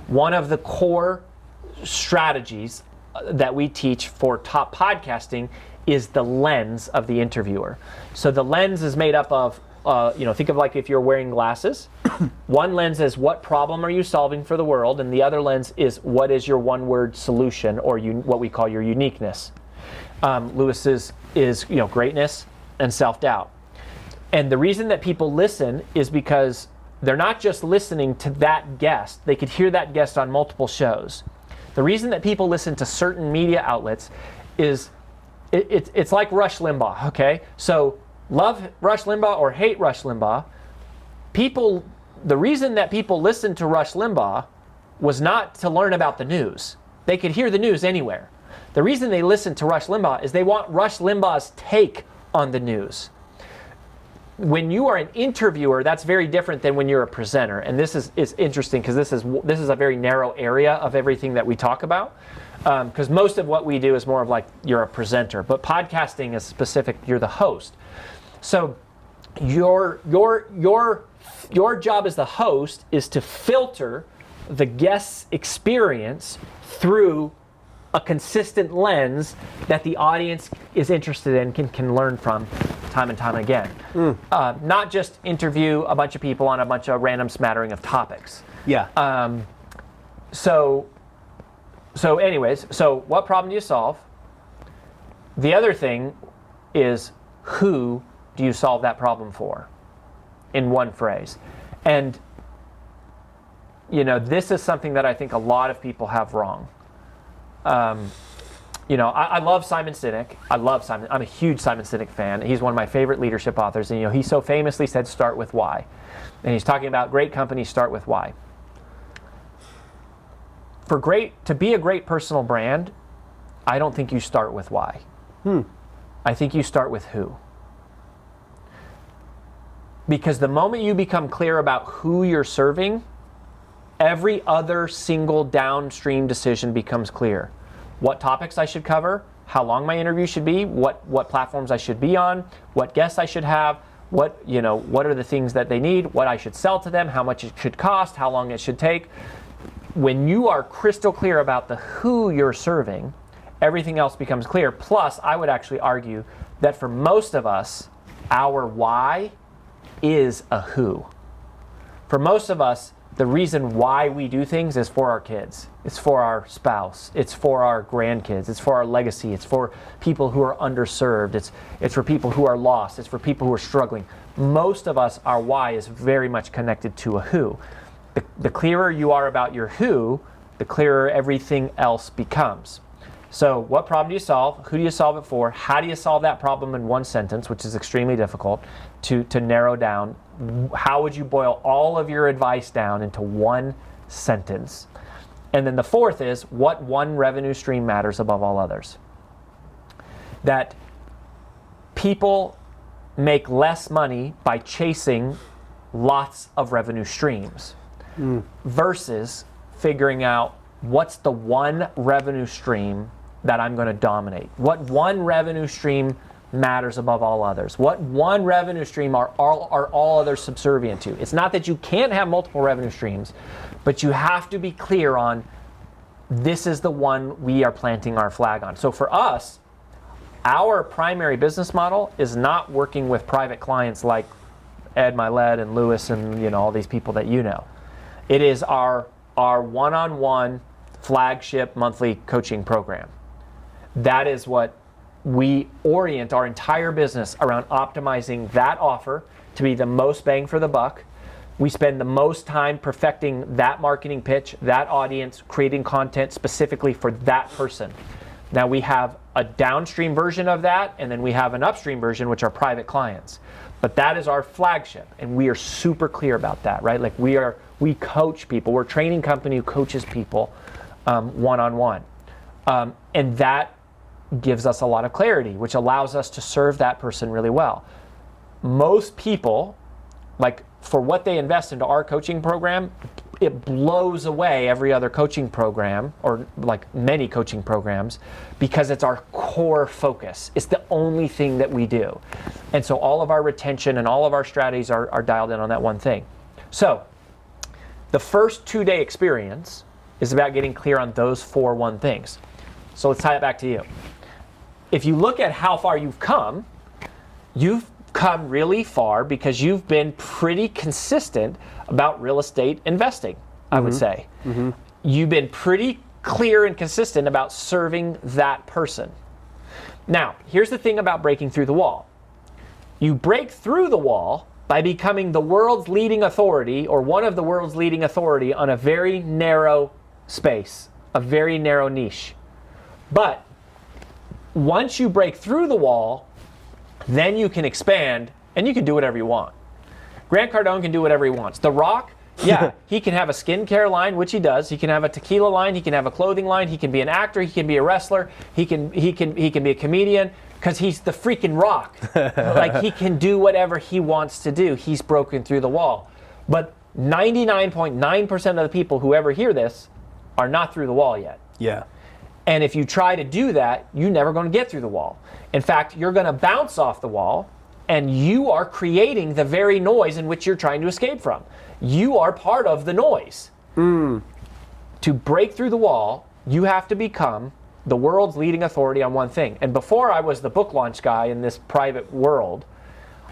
[SPEAKER 2] One of the core strategies that we teach for top podcasting is the lens of the interviewer. So the lens is made up of, think of like if you're wearing glasses. One lens is, what problem are you solving for the world? And the other lens is, what is your one-word solution, or what we call your uniqueness. Lewis's is greatness and self-doubt. And the reason that people listen is because they're not just listening to that guest. They could hear that guest on multiple shows. The reason that people listen to certain media outlets is it's like Rush Limbaugh, okay? So love Rush Limbaugh or hate Rush Limbaugh, the reason that people listened to Rush Limbaugh was not to learn about the news. They could hear the news anywhere. The reason they listen to Rush Limbaugh is they want Rush Limbaugh's take on the news. When you are an interviewer, that's very different than when you're a presenter. And this is interesting because this is a very narrow area of everything that we talk about. Because most of what we do is more of like you're a presenter, but podcasting is specific. You're the host. So your job as the host is to filter the guest's experience through a consistent lens that the audience is interested in, can learn from time and time again. Not just interview a bunch of people on a bunch of random smattering of topics.
[SPEAKER 1] Yeah.
[SPEAKER 2] So what problem do you solve? The other thing is, who do you solve that problem for? In one phrase. And this is something that I think a lot of people have wrong. I love Simon Sinek. I'm a huge Simon Sinek fan. He's one of my favorite leadership authors. And he so famously said, start with why. And he's talking about great companies start with why. to be a great personal brand, I don't think you start with why. I think you start with who. Because the moment you become clear about who you're serving, every other single downstream decision becomes clear. What topics I should cover, how long my interview should be, what platforms I should be on, what guests I should have, what are the things that they need, what I should sell to them, how much it should cost, how long it should take. When you are crystal clear about the who you're serving, everything else becomes clear. Plus, I would actually argue that for most of us, our why is a who. For most of us, the reason why we do things is for our kids. It's for our spouse. It's for our grandkids. It's for our legacy. It's for people who are underserved. It's for people who are lost. It's for people who are struggling. Most of us, our why is very much connected to a who. The clearer you are about your who, the clearer everything else becomes. So what problem do you solve? Who do you solve it for? How do you solve that problem in one sentence, which is extremely difficult to narrow down? How would you boil all of your advice down into one sentence? And then the fourth is, what one revenue stream matters above all others? That people make less money by chasing lots of revenue streams versus figuring out what's the one revenue stream that I'm going to dominate. What one revenue stream matters above all others? What one revenue stream are all others subservient to? It's not that you can't have multiple revenue streams, but you have to be clear on this is the one we are planting our flag on. So for us, our primary business model is not working with private clients like Ed Mylett and Lewis and all these people that you know. It is our one-on-one flagship monthly coaching program. That is what we orient our entire business around, optimizing that offer to be the most bang for the buck. We spend the most time perfecting that marketing pitch, that audience, creating content specifically for that person. Now we have a downstream version of that, and then we have an upstream version, which are private clients. But that is our flagship, and we are super clear about that, right? Like we coach people. We're a training company who coaches people one-on-one. And that gives us a lot of clarity, which allows us to serve that person really well. Most people, like for what they invest into our coaching program, it blows away every other coaching program, or like many coaching programs, because it's our core focus. It's the only thing that we do. And so all of our retention and all of our strategies are dialed in on that one thing. So the first 2-day experience is about getting clear on those one things. So let's tie it back to you. If you look at how far you've come really far because you've been pretty consistent about real estate investing, I would say. You've been pretty clear and consistent about serving that person. Now, here's the thing about breaking through the wall. You break through the wall by becoming the world's leading authority, or one of the world's leading authority, on a very narrow space, a very narrow niche. But once you break through the wall, then you can expand and you can do whatever you want. Grant Cardone can do whatever he wants. The Rock, yeah, he can have a skincare line, which he does. He can have a tequila line. He can have a clothing line. He can be an actor. He can be a wrestler. He can be a comedian, because he's the freaking Rock. Like, he can do whatever he wants to do. He's broken through the wall. But 99.9% of the people who ever hear this are not through the wall yet.
[SPEAKER 1] Yeah.
[SPEAKER 2] And if you try to do that, you're never going to get through the wall. In fact, you're going to bounce off the wall, and you are creating the very noise in which you're trying to escape from. You are part of the noise. To break through the wall, you have to become the world's leading authority on one thing. And before I was the book launch guy in this private world,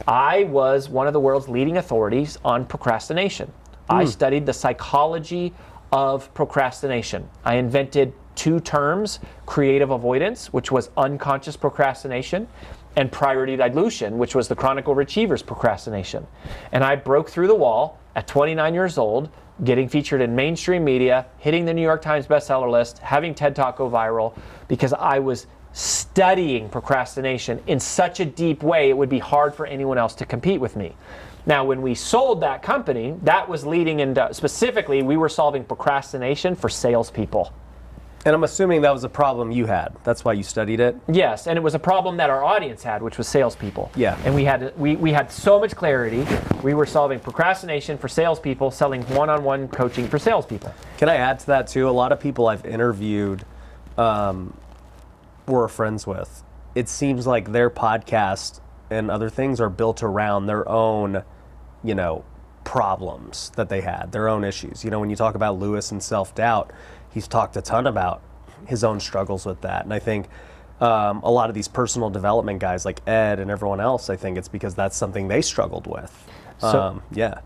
[SPEAKER 2] I was one of the world's leading authorities on procrastination. I studied the psychology of procrastination. I invented 2 terms: creative avoidance, which was unconscious procrastination, and priority dilution, which was the chronic overachiever's procrastination. And I broke through the wall at 29 years old, getting featured in mainstream media, hitting the New York Times bestseller list, having TED Talk go viral, because I was studying procrastination in such a deep way it would be hard for anyone else to compete with me. Now, when we sold that company, that was leading into, specifically, we were solving procrastination for salespeople.
[SPEAKER 1] And I'm assuming that was a problem you had. That's why you studied it?
[SPEAKER 2] Yes, and it was a problem that our audience had, which was salespeople.
[SPEAKER 1] Yeah.
[SPEAKER 2] And we had so much clarity. We were solving procrastination for salespeople, selling one-on-one coaching for salespeople.
[SPEAKER 1] Can I add to that too? A lot of people I've interviewed we're friends with, it seems like their podcast and other things are built around their own, problems that they had, their own issues. When you talk about Lewis and self-doubt, he's talked a ton about his own struggles with that. And I think a lot of these personal development guys like Ed and everyone else, I think it's because that's something they struggled with.
[SPEAKER 2] So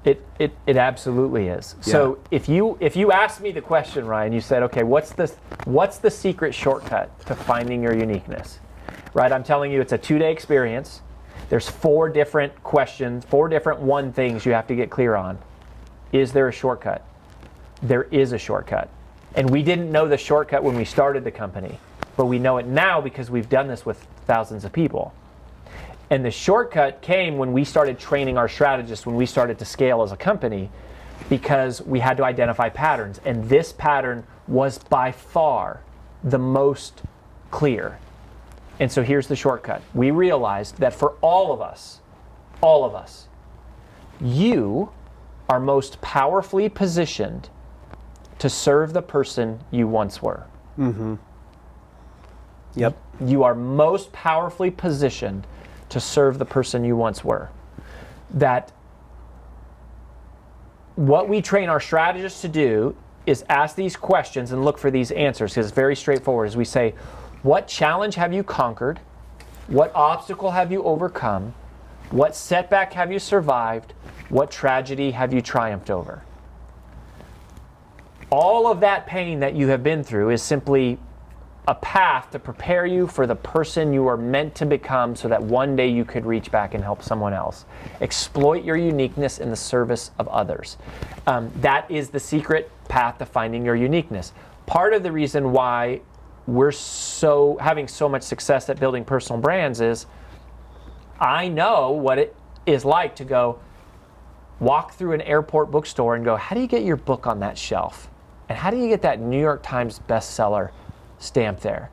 [SPEAKER 2] it absolutely is.
[SPEAKER 1] Yeah.
[SPEAKER 2] So if you asked me the question, Ryan, you said, okay, what's the secret shortcut to finding your uniqueness? Right? I'm telling you, it's a 2-day experience. There's 4 different questions, 4 different things you have to get clear on. Is there a shortcut? There is a shortcut. And we didn't know the shortcut when we started the company, but we know it now because we've done this with thousands of people. And the shortcut came when we started training our strategists, when we started to scale as a company, because we had to identify patterns. And this pattern was by far the most clear. And so here's the shortcut. We realized that for all of us, you are most powerfully positioned to serve the person you once were.
[SPEAKER 1] Mm-hmm. Yep.
[SPEAKER 2] You are most powerfully positioned to serve the person you once were. That what we train our strategists to do is ask these questions and look for these answers, because it's very straightforward. As we say, what challenge have you conquered? What obstacle have you overcome? What setback have you survived? What tragedy have you triumphed over? All of that pain that you have been through is simply a path to prepare you for the person you are meant to become, so that one day you could reach back and help someone else. Exploit your uniqueness in the service of others. That is the secret path to finding your uniqueness. Part of the reason why we're having so much success at building personal brands is I know what it is like to go walk through an airport bookstore and go, how do you get your book on that shelf? And how do you get that New York Times bestseller stamp there?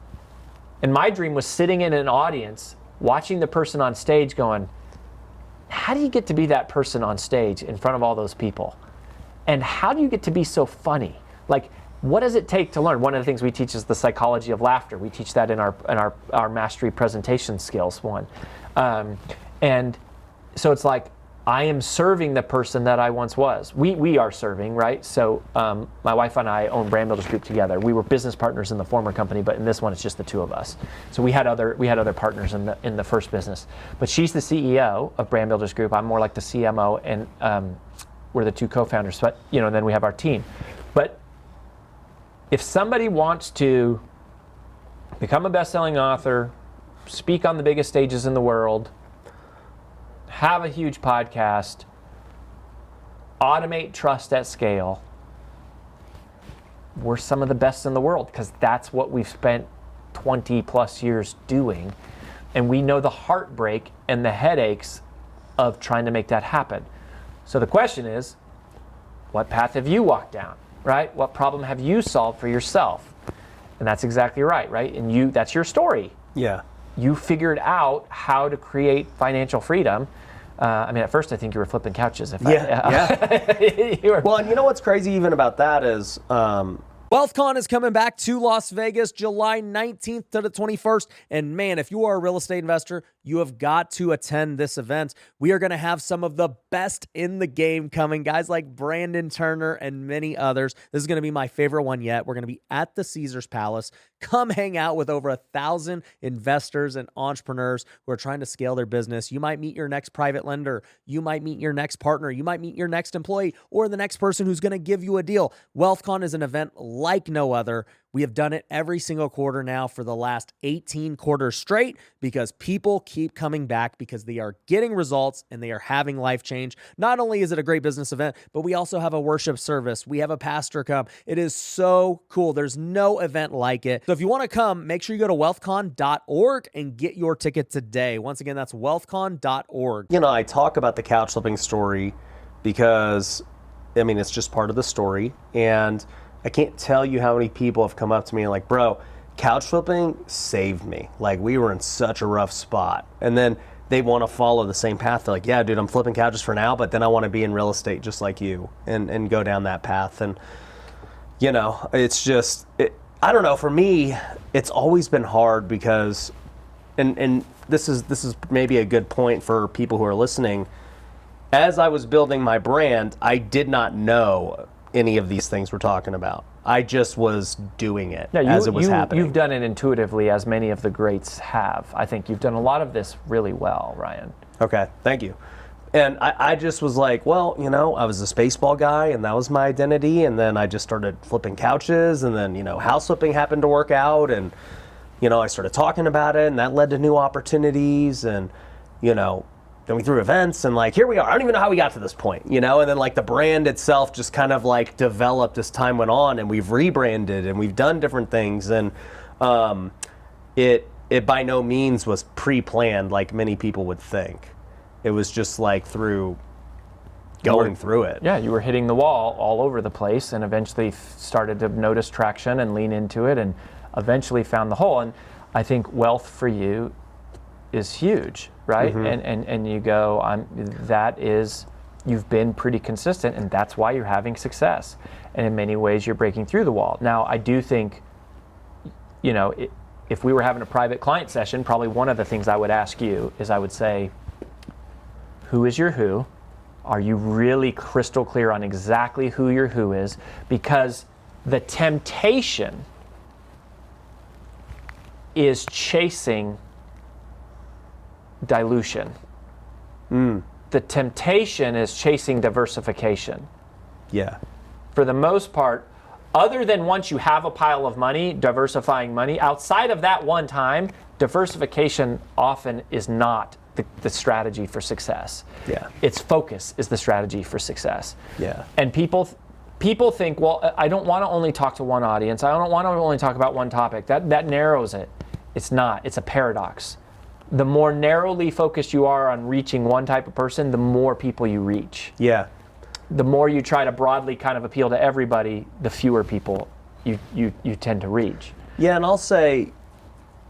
[SPEAKER 2] And my dream was sitting in an audience, watching the person on stage going, how do you get to be that person on stage in front of all those people? And how do you get to be so funny? Like, what does it take to learn? One of the things we teach is the psychology of laughter. We teach that in our mastery presentation skills one. And so it's like, I am serving the person that I once was. We are serving, right? So my wife and I own Brand Builders Group together. We were business partners in the former company, but in this one, it's just the 2 of us. So we had other partners in the first business. But she's the CEO of Brand Builders Group. I'm more like the CMO, and we're the 2 co-founders. But then we have our team. But if somebody wants to become a best-selling author, speak on the biggest stages in the world, have a huge podcast, automate trust at scale, we're some of the best in the world, because that's what we've spent 20 plus years doing. And we know the heartbreak and the headaches of trying to make that happen. So the question is, what path have you walked down, right? What problem have you solved for yourself? And that's exactly right? And that's your story.
[SPEAKER 1] Yeah.
[SPEAKER 2] You figured out how to create financial freedom. At first I think you were flipping couches.
[SPEAKER 1] Yeah. Well, and you know what's crazy even about that is
[SPEAKER 3] WealthCon is coming back to Las Vegas July 19th to the 21st. And man, if you are a real estate investor, you have got to attend this event. We are going to have some of the best in the game coming, guys like Brandon Turner and many others. This is going to be my favorite one yet. We're going to be at the Caesars Palace. Come hang out with over 1,000 investors and entrepreneurs who are trying to scale their business. You might meet your next private lender. You might meet your next partner. You might meet your next employee or the next person who's going to give you a deal. WealthCon is an event like no other. We have done it every single quarter now for the last 18 quarters straight because people keep keep coming back because they are getting results and they are having life change. Not only is it a great business event, but we also have a worship service. We have a pastor come. It is so cool. There's no event like it. So if you want to come, make sure you go to wealthcon.org and get your ticket today. Once again, that's wealthcon.org.
[SPEAKER 1] You know, I talk about the couch flipping story because, I mean, it's just part of the story. And I can't tell you how many people have come up to me and like, bro, couch flipping saved me. Like, we were in such a rough spot. And then they want to follow the same path. They're like, yeah, dude, I'm flipping couches for now, but then I want to be in real estate just like you and go down that path. And, you know, it's just, I don't know, for me, it's always been hard because, and this is maybe a good point for people who are listening. As I was building my brand, I did not know any of these things we're talking about. I just was doing it as it was happening.
[SPEAKER 2] You've done it intuitively, as many of the greats have. I think you've done a lot of this really well, Ryan.
[SPEAKER 1] Okay, thank you. And I just was like, well, you know, I was a Spaceball guy, and that was my identity. And then I just started flipping couches, and then, you know, house flipping happened to work out. And, you know, I started talking about it, and that led to new opportunities. And, you know, then we threw events, and like, here we are. I don't even know how we got to this point, you know? And then like the brand itself just kind of like developed as time went on, and we've rebranded and we've done different things. And it by no means was pre-planned like many people would think. It was just like through going through it.
[SPEAKER 2] Yeah, you were hitting the wall all over the place and eventually started to notice traction and lean into it and eventually found the hole. And I think wealth for you is huge, right? Mm-hmm. And you go, you've been pretty consistent, and that's why you're having success. And in many ways, you're breaking through the wall. Now, I do think, you know, if we were having a private client session, probably one of the things I would ask you is I would say, who is your who? Are you really crystal clear on exactly who your who is? Because the temptation is chasing dilution. The temptation is chasing diversification.
[SPEAKER 1] Yeah.
[SPEAKER 2] For the most part, other than once you have a pile of money, diversifying money, outside of that one time, diversification often is not the strategy for success.
[SPEAKER 1] Yeah.
[SPEAKER 2] Its focus is the strategy for success.
[SPEAKER 1] Yeah.
[SPEAKER 2] And people think, well, I don't want to only talk to one audience. I don't want to only talk about one topic. That narrows it. It's not. It's a paradox. The more narrowly focused you are on reaching one type of person, the more people you reach.
[SPEAKER 1] Yeah.
[SPEAKER 2] The more you try to broadly kind of appeal to everybody, the fewer people you tend to reach.
[SPEAKER 1] Yeah, and I'll say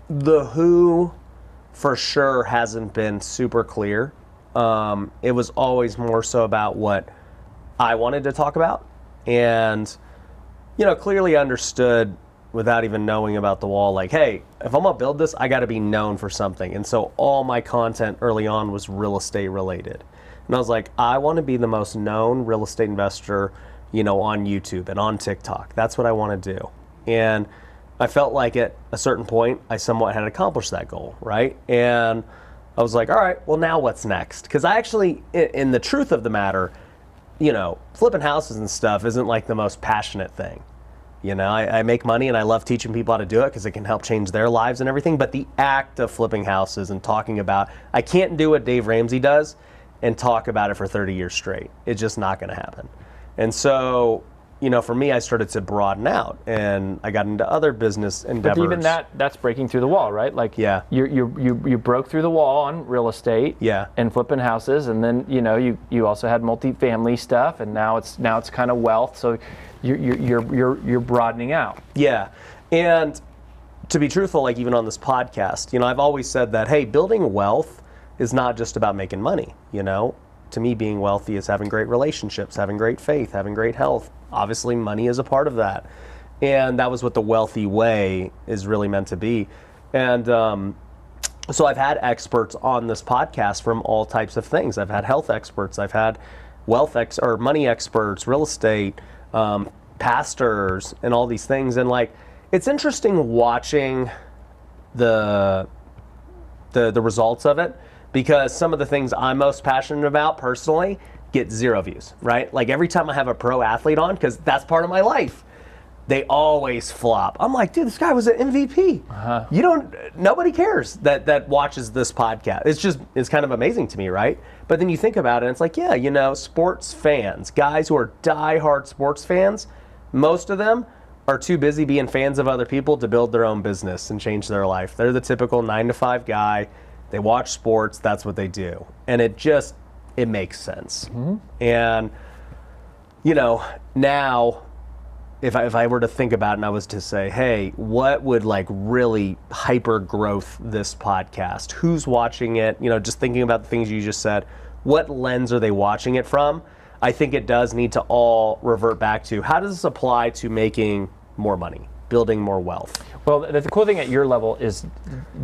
[SPEAKER 1] the who for sure hasn't been super clear. It was always more so about what I wanted to talk about, and, you know, clearly understood without even knowing about the wall, like, hey, if I'm gonna build this, I gotta be known for something. And so all my content early on was real estate related. And I was like, I wanna be the most known real estate investor, you know, on YouTube and on TikTok. That's what I wanna do. And I felt like at a certain point, I somewhat had accomplished that goal, right? And I was like, all right, well, now what's next? Because I actually, in the truth of the matter, you know, flipping houses and stuff isn't like the most passionate thing. You know, I make money and I love teaching people how to do it because it can help change their lives and everything. But the act of flipping houses and talking about, I can't do what Dave Ramsey does and talk about it for 30 years straight. It's just not going to happen. And so, you know, for me, I started to broaden out and I got into other business endeavors.
[SPEAKER 2] But even that's breaking through the wall, right? Like,
[SPEAKER 1] yeah,
[SPEAKER 2] you broke through the wall on real estate,
[SPEAKER 1] yeah,
[SPEAKER 2] and flipping houses, and then, you know, you also had multifamily stuff, and now it's kind of wealth. So you're broadening out.
[SPEAKER 1] Yeah, and to be truthful, like even on this podcast, you know, I've always said that, hey, building wealth is not just about making money. You know, to me, being wealthy is having great relationships, having great faith, having great health. Obviously, money is a part of that. And that was what the wealthy way is really meant to be. And so I've had experts on this podcast from all types of things. I've had health experts, I've had money experts, real estate, pastors, and all these things. And like, it's interesting watching the results of it, because some of the things I'm most passionate about personally get 0 views, right? Like every time I have a pro athlete on, because that's part of my life, they always flop. I'm like, dude, this guy was an MVP. Nobody cares that watches this podcast. It's kind of amazing to me, right? But then you think about it, and it's like, yeah, sports fans, guys who are diehard sports fans, most of them are too busy being fans of other people to build their own business and change their life. They're the typical 9-to-5 guy. They watch sports. That's what they do. And it makes sense. And, now if I were to think about it and I was to say, hey, what would like really hyper growth this podcast? Who's watching it? Just thinking about the things you just said, what lens are they watching it from? I think it does need to all revert back to, how does this apply to making more money, building more wealth?
[SPEAKER 2] Well, the cool thing at your level is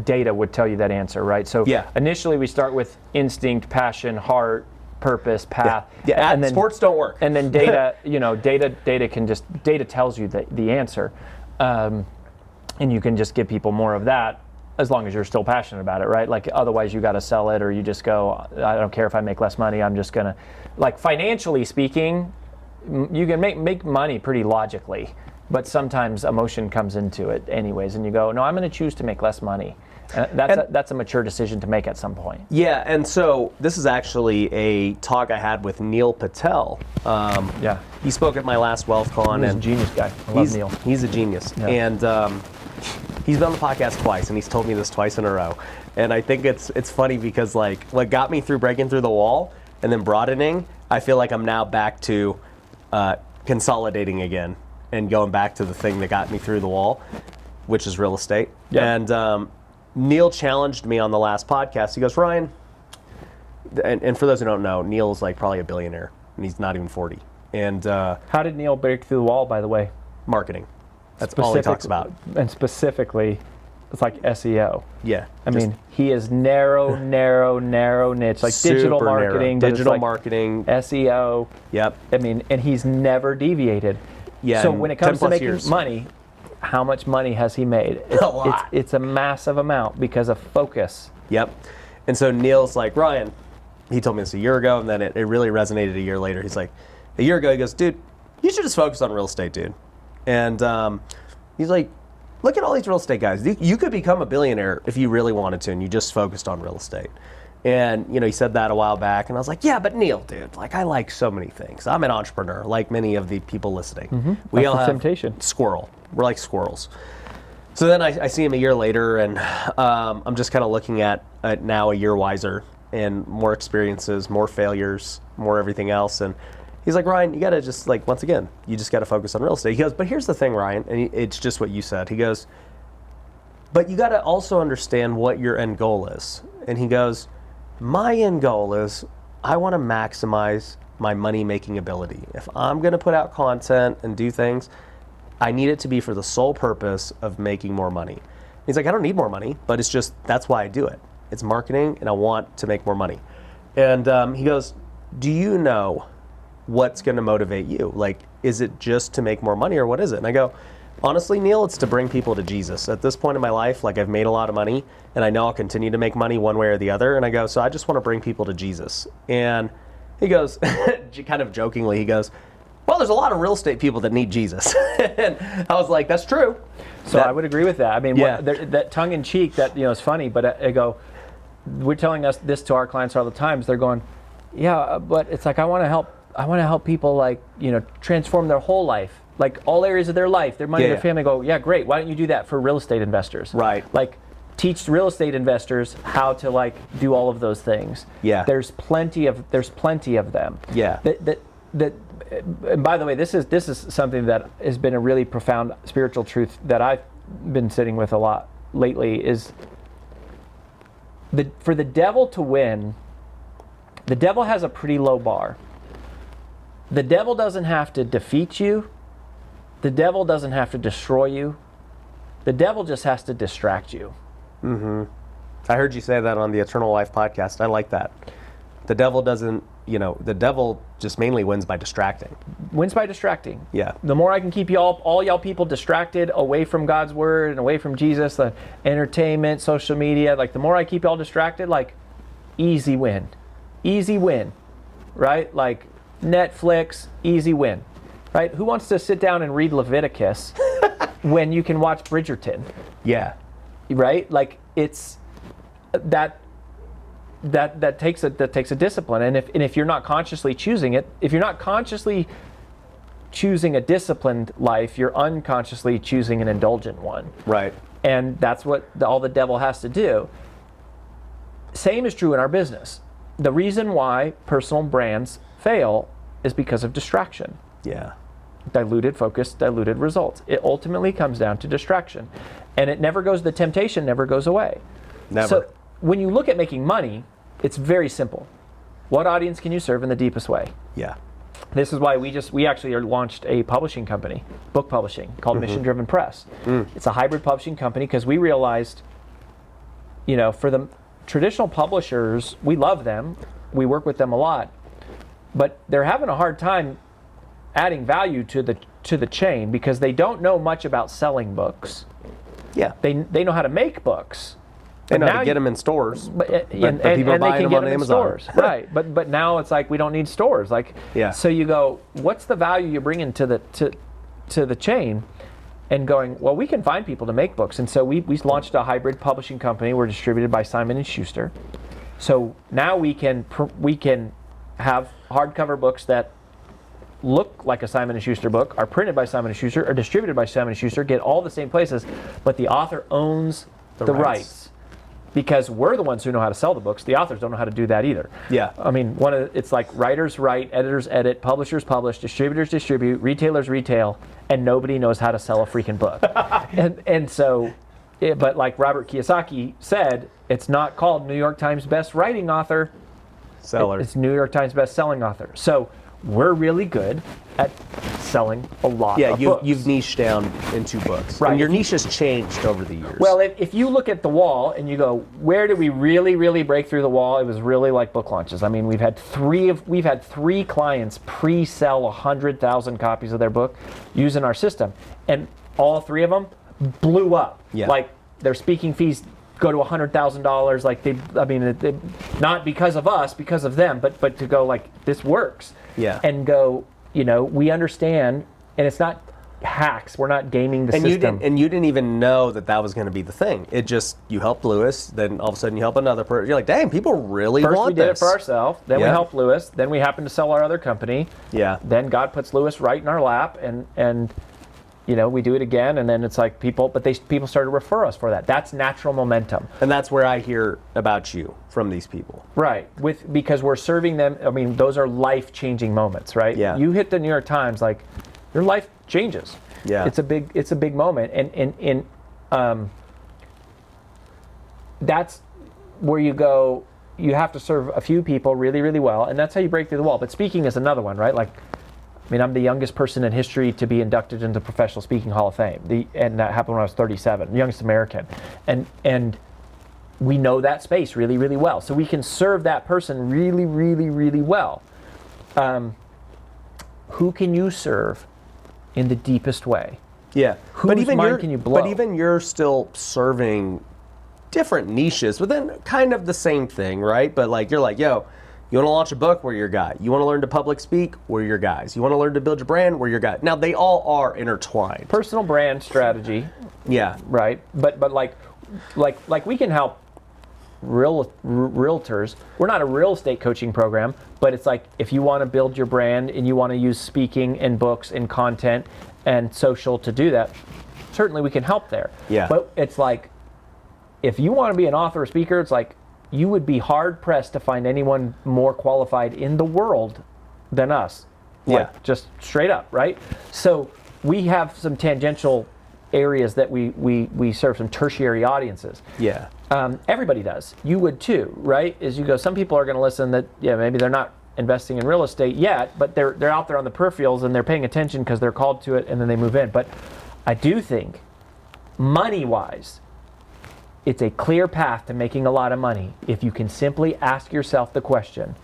[SPEAKER 2] data would tell you that answer, right? So initially we start with instinct, passion, heart, purpose, path.
[SPEAKER 1] Yeah, and then sports don't work.
[SPEAKER 2] And then data, data tells you the answer. And you can just give people more of that as long as you're still passionate about it, right? Like otherwise you got to sell it, or you just go, I don't care if I make less money, I'm just going to, like financially speaking, you can make money pretty logically, but sometimes emotion comes into it anyways, and you go, no, I'm going to choose to make less money. That's a mature decision to make at some point.
[SPEAKER 1] Yeah, and so this is actually a talk I had with Neil Patel. He spoke at my last WealthCon.
[SPEAKER 2] He's a genius guy. I love Neil.
[SPEAKER 1] He's a genius. Yeah. And he's been on the podcast twice, and he's told me this twice in a row. And I think it's funny because like what got me through breaking through the wall and then broadening, I feel like I'm now back to consolidating again and going back to the thing that got me through the wall, which is real estate. Yeah. And Neil challenged me on the last podcast. He goes, Ryan, and for those who don't know, Neil's like probably a billionaire, and he's not even 40. And
[SPEAKER 2] how did Neil break through the wall, by the way?
[SPEAKER 1] Marketing. That's all he talks about.
[SPEAKER 2] And specifically, it's like SEO.
[SPEAKER 1] Yeah.
[SPEAKER 2] I mean, he is narrow niche, like digital marketing.
[SPEAKER 1] Digital marketing.
[SPEAKER 2] SEO.
[SPEAKER 1] Yep.
[SPEAKER 2] I mean, and he's never deviated.
[SPEAKER 1] Yeah.
[SPEAKER 2] So when it comes to making
[SPEAKER 1] years.
[SPEAKER 2] money, how much money has he made?
[SPEAKER 1] A lot.
[SPEAKER 2] It's a massive amount because of focus.
[SPEAKER 1] Yep. And so Neil's like, Ryan, he told me this a year ago, and then it really resonated a year later. He's like, a year ago, he goes, dude, you should just focus on real estate, dude. And he's like, look at all these real estate guys. You could become a billionaire if you really wanted to, and you just focused on real estate. And, he said that a while back, and I was like, yeah, but Neil, dude, like I like so many things. I'm an entrepreneur, like many of the people listening.
[SPEAKER 2] Mm-hmm.
[SPEAKER 1] We all have
[SPEAKER 2] temptation.
[SPEAKER 1] Squirrel. We're like squirrels. So then I see him a year later, and I'm just kind of looking at now a year wiser and more experiences, more failures, more everything else. And he's like, Ryan, you got to just like, once again, you just got to focus on real estate. He goes, but here's the thing, Ryan, and it's just what you said. He goes, but you got to also understand what your end goal is. And he goes, my end goal is I want to maximize my money-making ability. If I'm going to put out content and do things, I need it to be for the sole purpose of making more money. He's like, I don't need more money, but it's just, that's why I do it. It's marketing, and I want to make more money. And he goes, do you know what's going to motivate you? Like, is it just to make more money, or what is it? And I go, honestly, Neil, it's to bring people to Jesus. At this point in my life, like I've made a lot of money, and I know I'll continue to make money one way or the other. And I go, so I just want to bring people to Jesus. And he goes, kind of jokingly, he goes, well, there's a lot of real estate people that need Jesus. And I was like, that's true.
[SPEAKER 2] So I would agree with that. I mean, that tongue in cheek, that is funny. But I go, we're telling us this to our clients all the time. They're going, yeah, but it's like I want to help people like transform their whole life, like all areas of their life, their money, their family. Go, yeah, great. Why don't you do that for real estate investors? Right. Like teach real estate investors how to like do all of those things. Yeah. There's plenty of them. Yeah. And by the way, this is something that has been a really profound spiritual truth that I've been sitting with a lot lately. Is for the devil to win, the devil has a pretty low bar. The devil doesn't have to defeat you. The devil doesn't have to destroy you. The devil just has to distract you.
[SPEAKER 1] Mm-hmm. I heard you say that on the Eternal Life podcast. I like that. The devil doesn't, the devil just mainly wins by distracting.
[SPEAKER 2] Wins by distracting.
[SPEAKER 1] Yeah.
[SPEAKER 2] The more I can keep all y'all people distracted away from God's word and away from Jesus, the entertainment, social media, like the more I keep y'all distracted, like easy win, right? Like Netflix, easy win. right? Who wants to sit down and read Leviticus when you can watch Bridgerton?
[SPEAKER 1] Yeah.
[SPEAKER 2] Right? Like it's that takes a discipline, and if you're not consciously choosing it, if you're not consciously choosing a disciplined life, you're unconsciously choosing an indulgent one.
[SPEAKER 1] Right.
[SPEAKER 2] And that's what all the devil has to do. Same is true in our business. The reason why personal brands fail is because of distraction.
[SPEAKER 1] Yeah.
[SPEAKER 2] Diluted focus, diluted results. It ultimately comes down to distraction. And it never goes, the temptation never goes away.
[SPEAKER 1] Never.
[SPEAKER 2] So when you look at making money, it's very simple. What audience can you serve in the deepest way?
[SPEAKER 1] Yeah.
[SPEAKER 2] This is why we actually launched a publishing company, book publishing, called Mission Driven Press. It's a hybrid publishing company because we realized, for the traditional publishers, we love them, we work with them a lot, but they're having a hard time adding value to the chain because they don't know much about selling books.
[SPEAKER 1] Yeah.
[SPEAKER 2] They know how to make books.
[SPEAKER 1] They know how to get them in stores, but people
[SPEAKER 2] and
[SPEAKER 1] buying
[SPEAKER 2] they can
[SPEAKER 1] them
[SPEAKER 2] get
[SPEAKER 1] on
[SPEAKER 2] them in
[SPEAKER 1] Amazon.
[SPEAKER 2] stores, right? But now it's like we don't need stores. Like,
[SPEAKER 1] yeah.
[SPEAKER 2] So you go, what's the value you're bringing to the chain? And going, well, we can find people to make books, and so we launched a hybrid publishing company. We're distributed by Simon & Schuster. So now we can have hardcover books that look like a Simon & Schuster book, are printed by Simon & Schuster, are distributed by Simon & Schuster, get all the same places, but the author owns the rights. Because we're the ones who know how to sell the books. The authors don't know how to do that either.
[SPEAKER 1] Yeah.
[SPEAKER 2] I mean, it's like writers write, editors edit, publishers publish, distributors distribute, retailers retail, and nobody knows how to sell a freaking book. and so, but like Robert Kiyosaki said, it's not called New York Times best writing author.
[SPEAKER 1] Seller.
[SPEAKER 2] It's New York Times best selling author. So we're really good at selling a lot of books.
[SPEAKER 1] You've niched down into books.
[SPEAKER 2] Right.
[SPEAKER 1] And your niche has changed over the years.
[SPEAKER 2] Well, if you look at the wall and you go, where did we really, really break through the wall? It was really like book launches. I mean, we've had three clients pre-sell 100,000 copies of their book using our system, and all three of them blew up.
[SPEAKER 1] Yeah.
[SPEAKER 2] Like their speaking fees go to $100,000. Like not because of us, because of them, but to go like this works.
[SPEAKER 1] Yeah.
[SPEAKER 2] And go, we understand, and it's not hacks. We're not gaming the system.
[SPEAKER 1] You didn't even know that was going to be the thing. It just, you helped Lewis, then all of a sudden you help another person. You're like, dang, people really
[SPEAKER 2] First
[SPEAKER 1] want
[SPEAKER 2] we did
[SPEAKER 1] this.
[SPEAKER 2] it for ourselves, then we helped Lewis, then we happened to sell our other company.
[SPEAKER 1] Yeah.
[SPEAKER 2] Then God puts Lewis right in our lap, and we do it again, and then it's like people started to refer us for that. That's natural momentum.
[SPEAKER 1] And that's where I hear about you from these people.
[SPEAKER 2] Right, because we're serving them. I mean, those are life-changing moments, right?
[SPEAKER 1] Yeah.
[SPEAKER 2] You hit the New York Times, like your life changes.
[SPEAKER 1] Yeah.
[SPEAKER 2] It's a big moment, and that's where you go. You have to serve a few people really, really well, and that's how you break through the wall. But speaking is another one, right? Like, I mean, I'm the youngest person in history to be inducted into the Professional Speaking Hall of Fame, and that happened when I was 37, the youngest American, and we know that space really, really well. So we can serve that person really, really, really well. Who can you serve in the deepest way?
[SPEAKER 1] Yeah.
[SPEAKER 2] Whose mind can you blow?
[SPEAKER 1] But even you're still serving different niches within kind of the same thing, right? But like, you're like, yo, you want to launch a book? We're your guy. You want to learn to public speak? We're your guys. You want to learn to build your brand? We're your guy. Now, they all are intertwined.
[SPEAKER 2] Personal brand strategy.
[SPEAKER 1] Yeah.
[SPEAKER 2] Right. But like we can help realtors. We're not a real estate coaching program, but it's like if you want to build your brand and you want to use speaking and books and content and social to do that, certainly we can help there.
[SPEAKER 1] Yeah.
[SPEAKER 2] But it's like if you want to be an author or speaker, it's like you would be hard pressed to find anyone more qualified in the world than us. Like, just straight up, right? So we have some tangential areas that we serve, some tertiary audiences.
[SPEAKER 1] Yeah.
[SPEAKER 2] Everybody does. You would too, right? As you go, some people are going to listen that, maybe they're not investing in real estate yet, but they're out there on the peripherals and they're paying attention because they're called to it, and then they move in. But I do think, money-wise, it's a clear path to making a lot of money if you can simply ask yourself the question,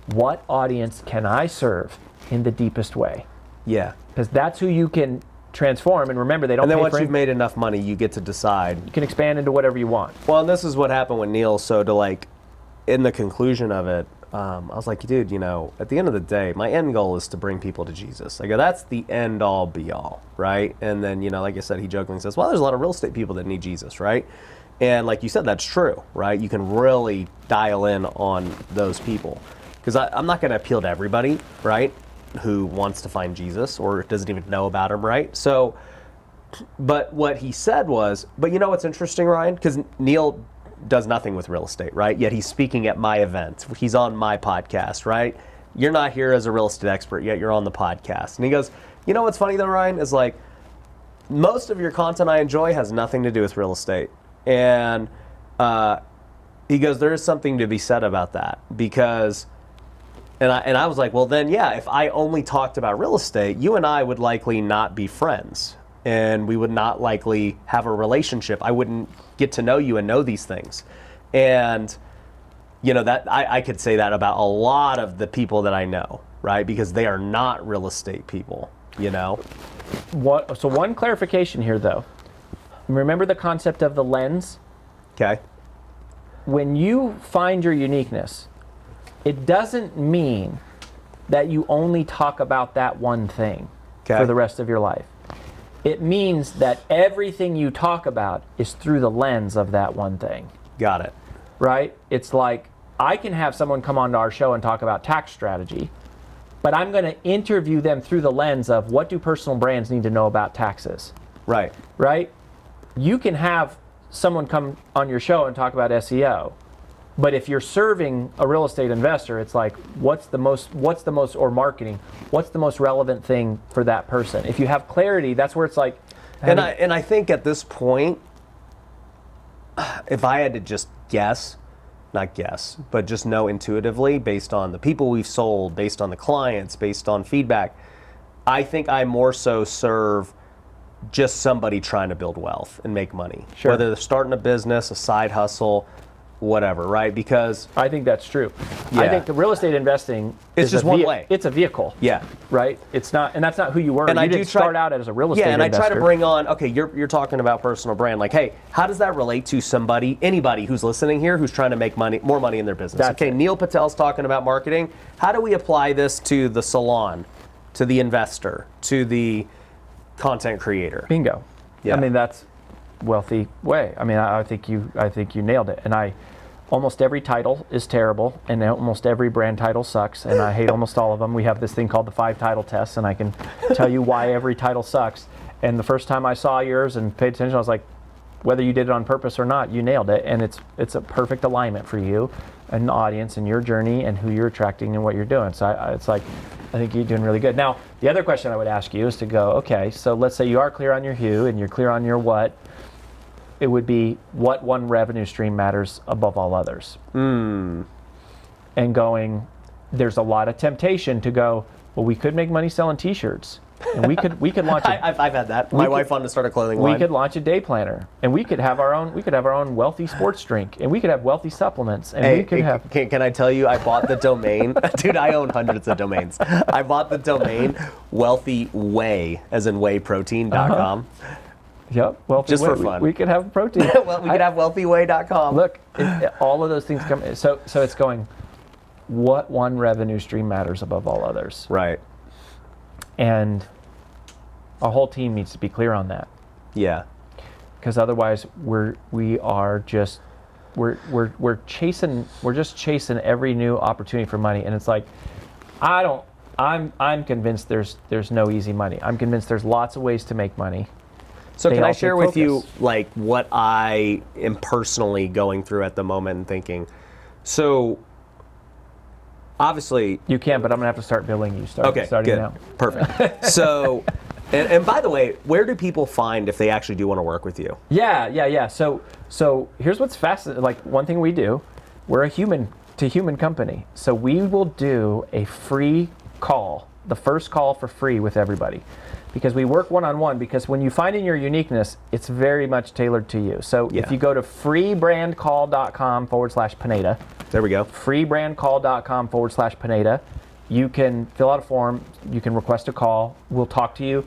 [SPEAKER 2] what audience can I serve in the deepest way?
[SPEAKER 1] Yeah.
[SPEAKER 2] Because that's who you can transform. And remember, they don't
[SPEAKER 1] And then
[SPEAKER 2] pay
[SPEAKER 1] once
[SPEAKER 2] for
[SPEAKER 1] you've made enough money, you get to decide.
[SPEAKER 2] You can expand into whatever you want.
[SPEAKER 1] Well, and this is what happened with Neil. So in the conclusion of it, I was like, dude, at the end of the day, my end goal is to bring people to Jesus. I go, that's the end all be all, right? And then, like I said, he jokingly says, well, there's a lot of real estate people that need Jesus, right? And like you said, that's true, right? You can really dial in on those people. Because I'm not going to appeal to everybody, right, who wants to find Jesus or doesn't even know about him, right? So, but what he said was, but what's interesting, Ryan? Because Neil does nothing with real estate, right? Yet he's speaking at my event. He's on my podcast, right? You're not here as a real estate expert, yet you're on the podcast. And he goes, what's funny though, Ryan, is like, most of your content I enjoy has nothing to do with real estate. And he goes, there is something to be said about that because, and I was like, well then, yeah, if I only talked about real estate, you and I would likely not be friends. And we would not likely have a relationship. I wouldn't get to know you and know these things. And, that I could say that about a lot of the people that I know, right? Because they are not real estate people,
[SPEAKER 2] So one clarification here, though. Remember the concept of the lens?
[SPEAKER 1] Okay.
[SPEAKER 2] When you find your uniqueness, it doesn't mean that you only talk about that one thing for the rest of your life. It means that everything you talk about is through the lens of that one thing.
[SPEAKER 1] Got it.
[SPEAKER 2] Right? It's like, I can have someone come onto our show and talk about tax strategy, but I'm going to interview them through the lens of what do personal brands need to know about taxes.
[SPEAKER 1] Right.
[SPEAKER 2] Right? You can have someone come on your show and talk about SEO, but if you're serving a real estate investor, it's like, what's the most, or marketing, what's the most relevant thing for that person? If you have clarity, that's where it's like.
[SPEAKER 1] And I think at this point, if I had to just not guess, but just know intuitively based on the people we've sold, based on the clients, based on feedback, I think I more so serve just somebody trying to build wealth and make money.
[SPEAKER 2] Sure.
[SPEAKER 1] Whether they're starting a business, a side hustle, whatever, right? Because
[SPEAKER 2] I think that's true.
[SPEAKER 1] Yeah.
[SPEAKER 2] I think the real estate investing
[SPEAKER 1] it's just one way.
[SPEAKER 2] It's a vehicle.
[SPEAKER 1] Yeah.
[SPEAKER 2] Right? It's not, and that's not who you were.
[SPEAKER 1] And
[SPEAKER 2] you
[SPEAKER 1] I
[SPEAKER 2] didn't start out as a real estate investor.
[SPEAKER 1] Yeah, and I try to bring on, okay, you're talking about personal brand. Like, hey, how does that relate to anybody who's listening here who's trying to make more money in their business?
[SPEAKER 2] That's it.
[SPEAKER 1] Neil Patel's talking about marketing. How do we apply this to the salon, to the investor, to the content creator?
[SPEAKER 2] Bingo.
[SPEAKER 1] Yeah.
[SPEAKER 2] I mean, that's wealthy way. I mean, I think you nailed it. And almost every title is terrible, and almost every brand title sucks, and I hate almost all of them. We have this thing called the 5 title test, and I can tell you why every title sucks. And the first time I saw yours and paid attention, I was like, whether you did it on purpose or not, you nailed it, and it's a perfect alignment for you and the audience and your journey and who you're attracting and what you're doing. So it's like, I think you're doing really good. Now, the other question I would ask you is to go, okay, so let's say you are clear on your who and you're clear on your what. It would be what one revenue stream matters above all others. And going, there's a lot of temptation to go, well, we could make money selling t-shirts. And we could launch
[SPEAKER 1] I've had that. My wife wanted to start a clothing line.
[SPEAKER 2] We could launch a day planner, and we could have our own wealthy sports drink, and we could have wealthy supplements, and we could have.
[SPEAKER 1] Can I tell you? I bought the domain, dude. I own hundreds of domains. I bought the domain Wealthy Whey, as in wheyprotein.com.
[SPEAKER 2] Yep. Wealthy
[SPEAKER 1] just
[SPEAKER 2] Whey.
[SPEAKER 1] for fun.
[SPEAKER 2] We could have protein.
[SPEAKER 1] Well, we could have wealthyway.com.
[SPEAKER 2] Look, all of those things come. So it's going. What one revenue stream matters above all others?
[SPEAKER 1] Right.
[SPEAKER 2] And our whole team needs to be clear on that.
[SPEAKER 1] Yeah.
[SPEAKER 2] Because otherwise, we're just chasing every new opportunity for money, and it's like, I'm convinced there's no easy money. I'm convinced there's lots of ways to make money.
[SPEAKER 1] So
[SPEAKER 2] They
[SPEAKER 1] can I
[SPEAKER 2] all
[SPEAKER 1] share
[SPEAKER 2] take
[SPEAKER 1] with you
[SPEAKER 2] focus.
[SPEAKER 1] like what I am personally going through at the moment and thinking? So obviously
[SPEAKER 2] You can, but I'm gonna have to start billing you. Starting
[SPEAKER 1] good.
[SPEAKER 2] now.
[SPEAKER 1] Perfect. So, and by the way, where do people find if they actually do want to work with you?
[SPEAKER 2] Yeah. So here's what's fascinating. Like, one thing we do, we're a human-to-human company. So we will do a free call, the first call for free with everybody, because we work one-on-one. Because when you find in your uniqueness, it's very much tailored to you. So if you go to freebrandcall.com/Pineda.
[SPEAKER 1] There we go.
[SPEAKER 2] freebrandcall.com/Pineda. You can fill out a form. You can request a call. We'll talk to you.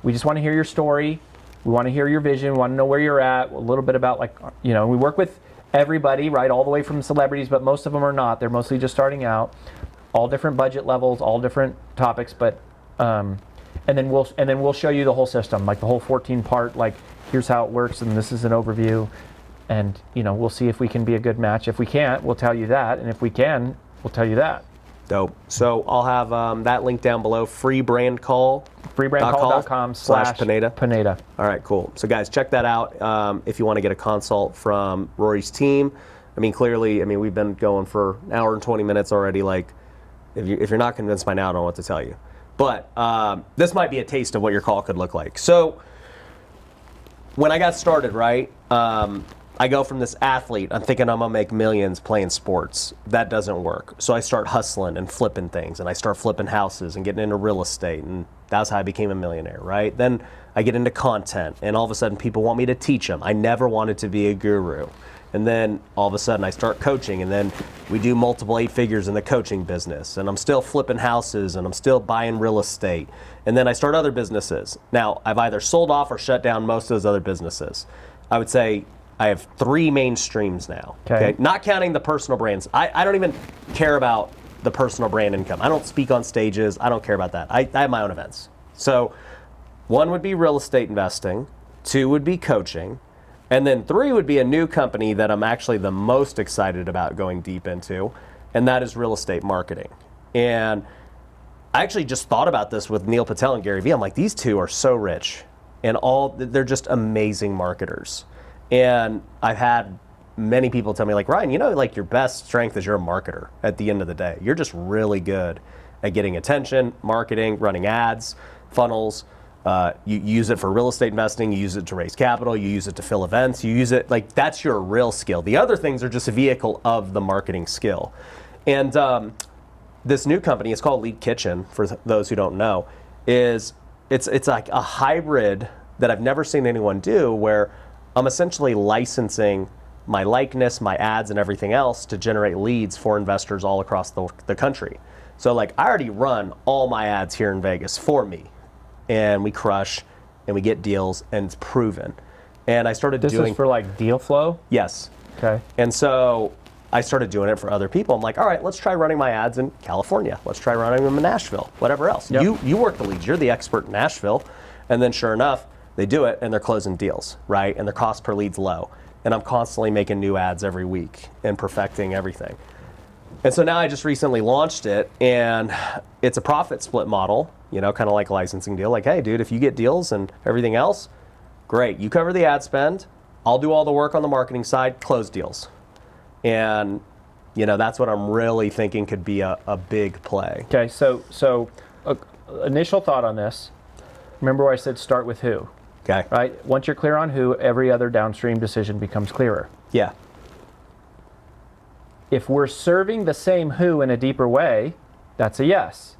[SPEAKER 2] We just want to hear your story. We want to hear your vision. We want to know where you're at. A little bit about, like, we work with everybody, right, all the way from celebrities, but most of them are not. They're mostly just starting out. All different budget levels, all different topics, but and then we'll show you the whole system, like the whole 14-part. Like, here's how it works, and this is an overview, and we'll see if we can be a good match. If we can't, we'll tell you that, and if we can, we'll tell you that.
[SPEAKER 1] Dope. So I'll have that link down below. freebrandcall.com/Pineda.
[SPEAKER 2] Pineda.
[SPEAKER 1] All right, cool. So guys, check that out if you want to get a consult from Rory's team. I mean, clearly, we've been going for an hour and 20 minutes already. Like, if you're not convinced by now, I don't know what to tell you. But this might be a taste of what your call could look like. So when I got started, right, I go from this athlete, I'm thinking I'm gonna make millions playing sports. That doesn't work. So I start hustling and flipping things, and I start flipping houses and getting into real estate, and that's how I became a millionaire, right? Then I get into content, and all of a sudden people want me to teach them. I never wanted to be a guru. And then all of a sudden I start coaching, and then we do multiple 8 figures in the coaching business, and I'm still flipping houses, and I'm still buying real estate. And then I start other businesses. Now, I've either sold off or shut down most of those other businesses. I would say I have 3 main streams now. Okay. Not counting the personal brands. I don't even care about the personal brand income. I don't speak on stages. I don't care about that. I have my own events. So 1 would be real estate investing, 2 would be coaching, and then 3 would be a new company that I'm actually the most excited about going deep into, and that is real estate marketing. And I actually just thought about this with Neil Patel and Gary Vee. I'm like, these 2 are so rich, and they're just amazing marketers. And I've had many people tell me, like, Ryan, like, your best strength is you're a marketer at the end of the day. You're just really good at getting attention, marketing, running ads, funnels. You use it for real estate investing, you use it to raise capital, you use it to fill events, you use it, like, that's your real skill. The other things are just a vehicle of the marketing skill. And this new company, it's called Lead Kitchen, for those who don't know, it's like a hybrid that I've never seen anyone do, where I'm essentially licensing my likeness, my ads, and everything else to generate leads for investors all across the country. So, like, I already run all my ads here in Vegas for me, and we crush, and we get deals, and it's proven. And I started doing...
[SPEAKER 2] This is for, like, deal flow?
[SPEAKER 1] Yes.
[SPEAKER 2] Okay.
[SPEAKER 1] And so I started doing it for other people. I'm like, all right, let's try running my ads in California. Let's try running them in Nashville, whatever else. Yep. You work the leads. You're the expert in Nashville. And then sure enough, they do it, and they're closing deals, right? And their cost per lead's low. And I'm constantly making new ads every week and perfecting everything. And so now I just recently launched it, and it's a profit split model, kind of like a licensing deal. Like, hey, dude, if you get deals and everything else, great. You cover the ad spend. I'll do all the work on the marketing side, close deals. And, that's what I'm really thinking could be a big play.
[SPEAKER 2] Okay, so initial thought on this. Remember where I said start with who?
[SPEAKER 1] Okay.
[SPEAKER 2] Right? Once you're clear on who, every other downstream decision becomes clearer.
[SPEAKER 1] Yeah.
[SPEAKER 2] If we're serving the same who in a deeper way, that's a yes.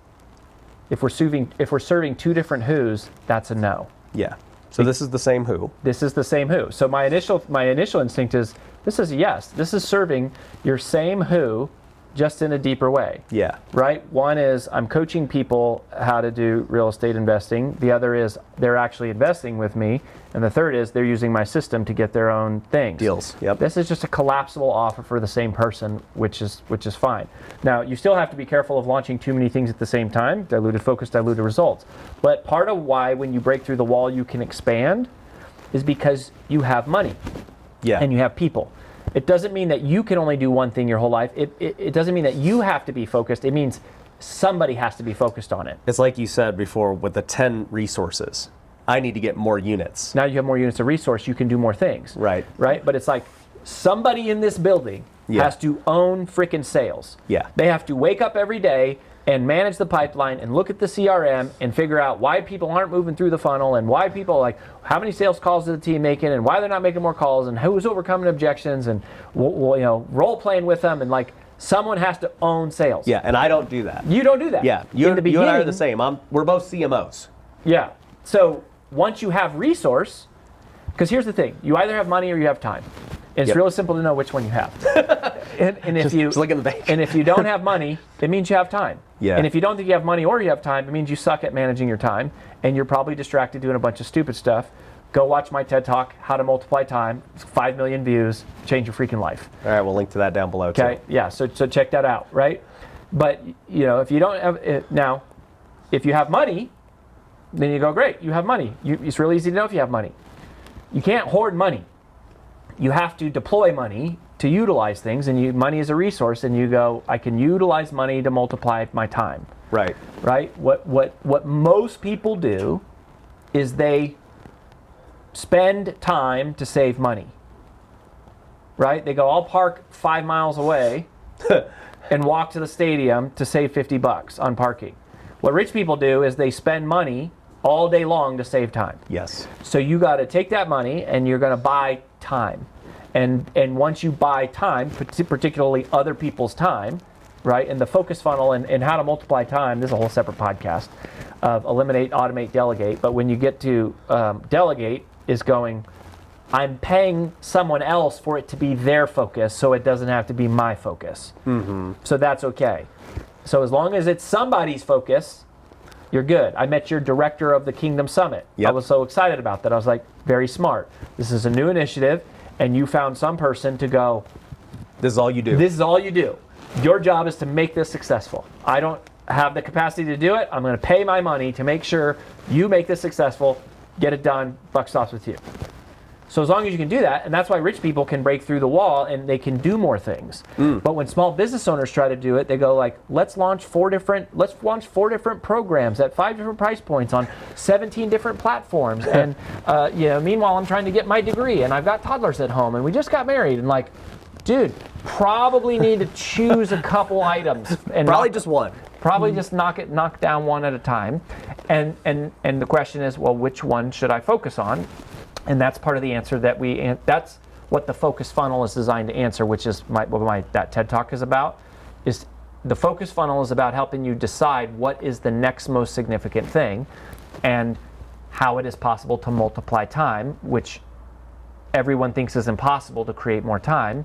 [SPEAKER 2] If we're serving 2 different who's, that's a no.
[SPEAKER 1] Yeah. So this is the same who.
[SPEAKER 2] This is the same who. So my initial instinct is, this is a yes. This is serving your same who, just in a deeper way.
[SPEAKER 1] Yeah.
[SPEAKER 2] Right? One is I'm coaching people how to do real estate investing. The other is they're actually investing with me. And the third is they're using my system to get their own things.
[SPEAKER 1] Deals. Yep.
[SPEAKER 2] This is just a collapsible offer for the same person, which is fine. Now, you still have to be careful of launching too many things at the same time. Diluted focus, diluted results. But part of why when you break through the wall you can expand is because you have money.
[SPEAKER 1] Yeah.
[SPEAKER 2] And you have people. It doesn't mean that you can only do one thing your whole life. It doesn't mean that you have to be focused. It means somebody has to be focused on it.
[SPEAKER 1] It's like you said before with the 10 resources. I need to get more units.
[SPEAKER 2] Now you have more units of resource, you can do more things.
[SPEAKER 1] Right.
[SPEAKER 2] Right? But it's like somebody in this building has to own freaking sales.
[SPEAKER 1] Yeah.
[SPEAKER 2] They have to wake up every day and manage the pipeline and look at the CRM and figure out why people aren't moving through the funnel and why people, like, how many sales calls is the team making and why they're not making more calls and who's overcoming objections and role playing with them, and like someone has to own sales.
[SPEAKER 1] Yeah, and I don't do that.
[SPEAKER 2] You don't do that.
[SPEAKER 1] Yeah, you and I are the same. We're both CMOs.
[SPEAKER 2] Yeah. So once you have resource, because here's the thing, you either have money or you have time. It's really simple to know which one you have. and if you
[SPEAKER 1] just look in the bank.
[SPEAKER 2] And if you don't have money, it means you have time.
[SPEAKER 1] Yeah.
[SPEAKER 2] And if you don't think you have money or you have time, it means you suck at managing your time, and you're probably distracted doing a bunch of stupid stuff go watch my TED Talk, How to Multiply Time. It's 5 million views, change your freaking life.
[SPEAKER 1] All right, we'll link to that down below too.
[SPEAKER 2] Okay, yeah, so check that out, right? But, if you don't have, now, if you have money, then you go, great, you have money. It's really easy to know if you have money. You can't hoard money. You have to deploy money to utilize things, and money is a resource, and you go, I can utilize money to multiply my time.
[SPEAKER 1] Right.
[SPEAKER 2] Right? What most people do is they spend time to save money. Right? They go, I'll park 5 miles away and walk to the stadium to save $50 on parking. What rich people do is they spend money all day long to save time.
[SPEAKER 1] Yes.
[SPEAKER 2] So you got to take that money and you're going to buy time. And once you buy time, particularly other people's time, right? And the focus funnel and how to multiply time, this is a whole separate podcast of eliminate, automate, delegate. But when you get to delegate is going, I'm paying someone else for it to be their focus so it doesn't have to be my focus. Mm-hmm. So that's okay. So as long as it's somebody's focus, you're good. I met your director of the Kingdom Summit.
[SPEAKER 1] Yep.
[SPEAKER 2] I was so excited about that. I was like, very smart. This is a new initiative, and you found some person to go,
[SPEAKER 1] this is all you do.
[SPEAKER 2] This is all you do. Your job is to make this successful. I don't have the capacity to do it. I'm going to pay my money to make sure you make this successful, get it done, buck stops with you. So as long as you can do that, and that's why rich people can break through the wall and they can do more things. But when small business owners try to do it, they go like, let's launch 4 different programs at 5 different price points on 17 different platforms. And meanwhile, I'm trying to get my degree and I've got toddlers at home and we just got married. And like, dude, probably need to choose a couple items and
[SPEAKER 1] Probably just one.
[SPEAKER 2] Probably just knock down one at a time. And the question is, well, which one should I focus on? And that's part of the answer that's what the focus funnel is designed to answer, which is what that TED Talk is about. Is the focus funnel is about helping you decide what is the next most significant thing and how it is possible to multiply time, which everyone thinks is impossible to create more time.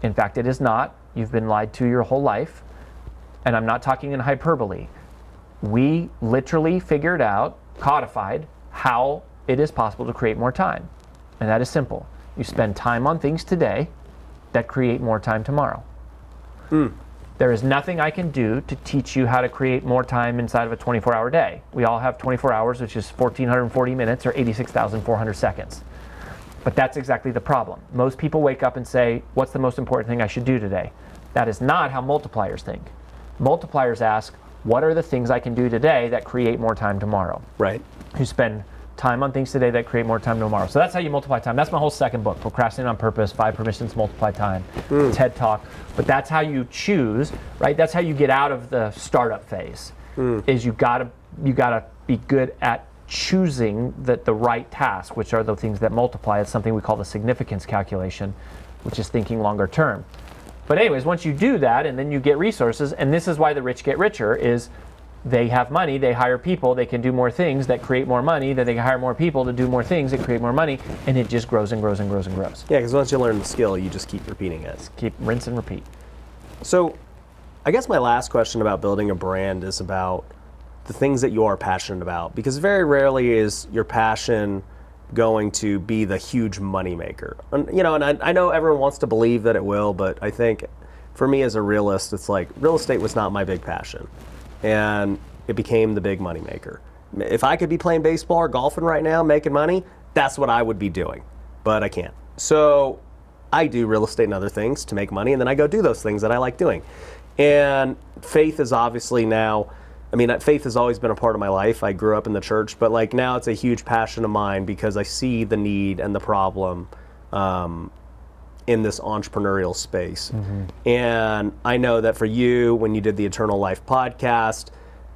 [SPEAKER 2] In fact, it is not. You've been lied to your whole life. And I'm not talking in hyperbole. We literally figured out, codified, how it is possible to create more time. And that is simple. You spend time on things today that create more time tomorrow. There is nothing I can do to teach you how to create more time inside of a 24-hour day. We all have 24 hours, which is 1,440 minutes or 86,400 seconds. But that's exactly the problem. Most people wake up and say, what's the most important thing I should do today? That is not how multipliers think. Multipliers ask, what are the things I can do today that create more time tomorrow?
[SPEAKER 1] Right.
[SPEAKER 2] You spend time on things today that create more time tomorrow. So that's how you multiply time. That's my whole second book, Procrastinate on Purpose, 5 Permissions to Multiply Time, TED Talk. But that's how you choose, right? That's how you get out of the startup phase, is you gotta be good at choosing the right task, which are the things that multiply. It's something we call the significance calculation, which is thinking longer term. But anyways, once you do that and then you get resources, and this is why the rich get richer, is they have money, they hire people, they can do more things that create more money, then they can hire more people to do more things that create more money, and it just grows and grows and grows and grows.
[SPEAKER 1] Yeah, because once you learn the skill, you just keep repeating it.
[SPEAKER 2] Keep rinse and repeat.
[SPEAKER 1] So I guess my last question about building a brand is about the things that you are passionate about, because very rarely is your passion going to be the huge moneymaker. And I know everyone wants to believe that it will, but I think for me as a realist, it's like real estate was not my big passion. And it became the big moneymaker. If I could be playing baseball or golfing right now, making money, that's what I would be doing. But I can't. So I do real estate and other things to make money, and then I go do those things that I like doing. And faith is obviously now, faith has always been a part of my life. I grew up in the church, but like now it's a huge passion of mine because I see the need and the problem in this entrepreneurial space. And I know that for you, when you did the Eternal Life podcast,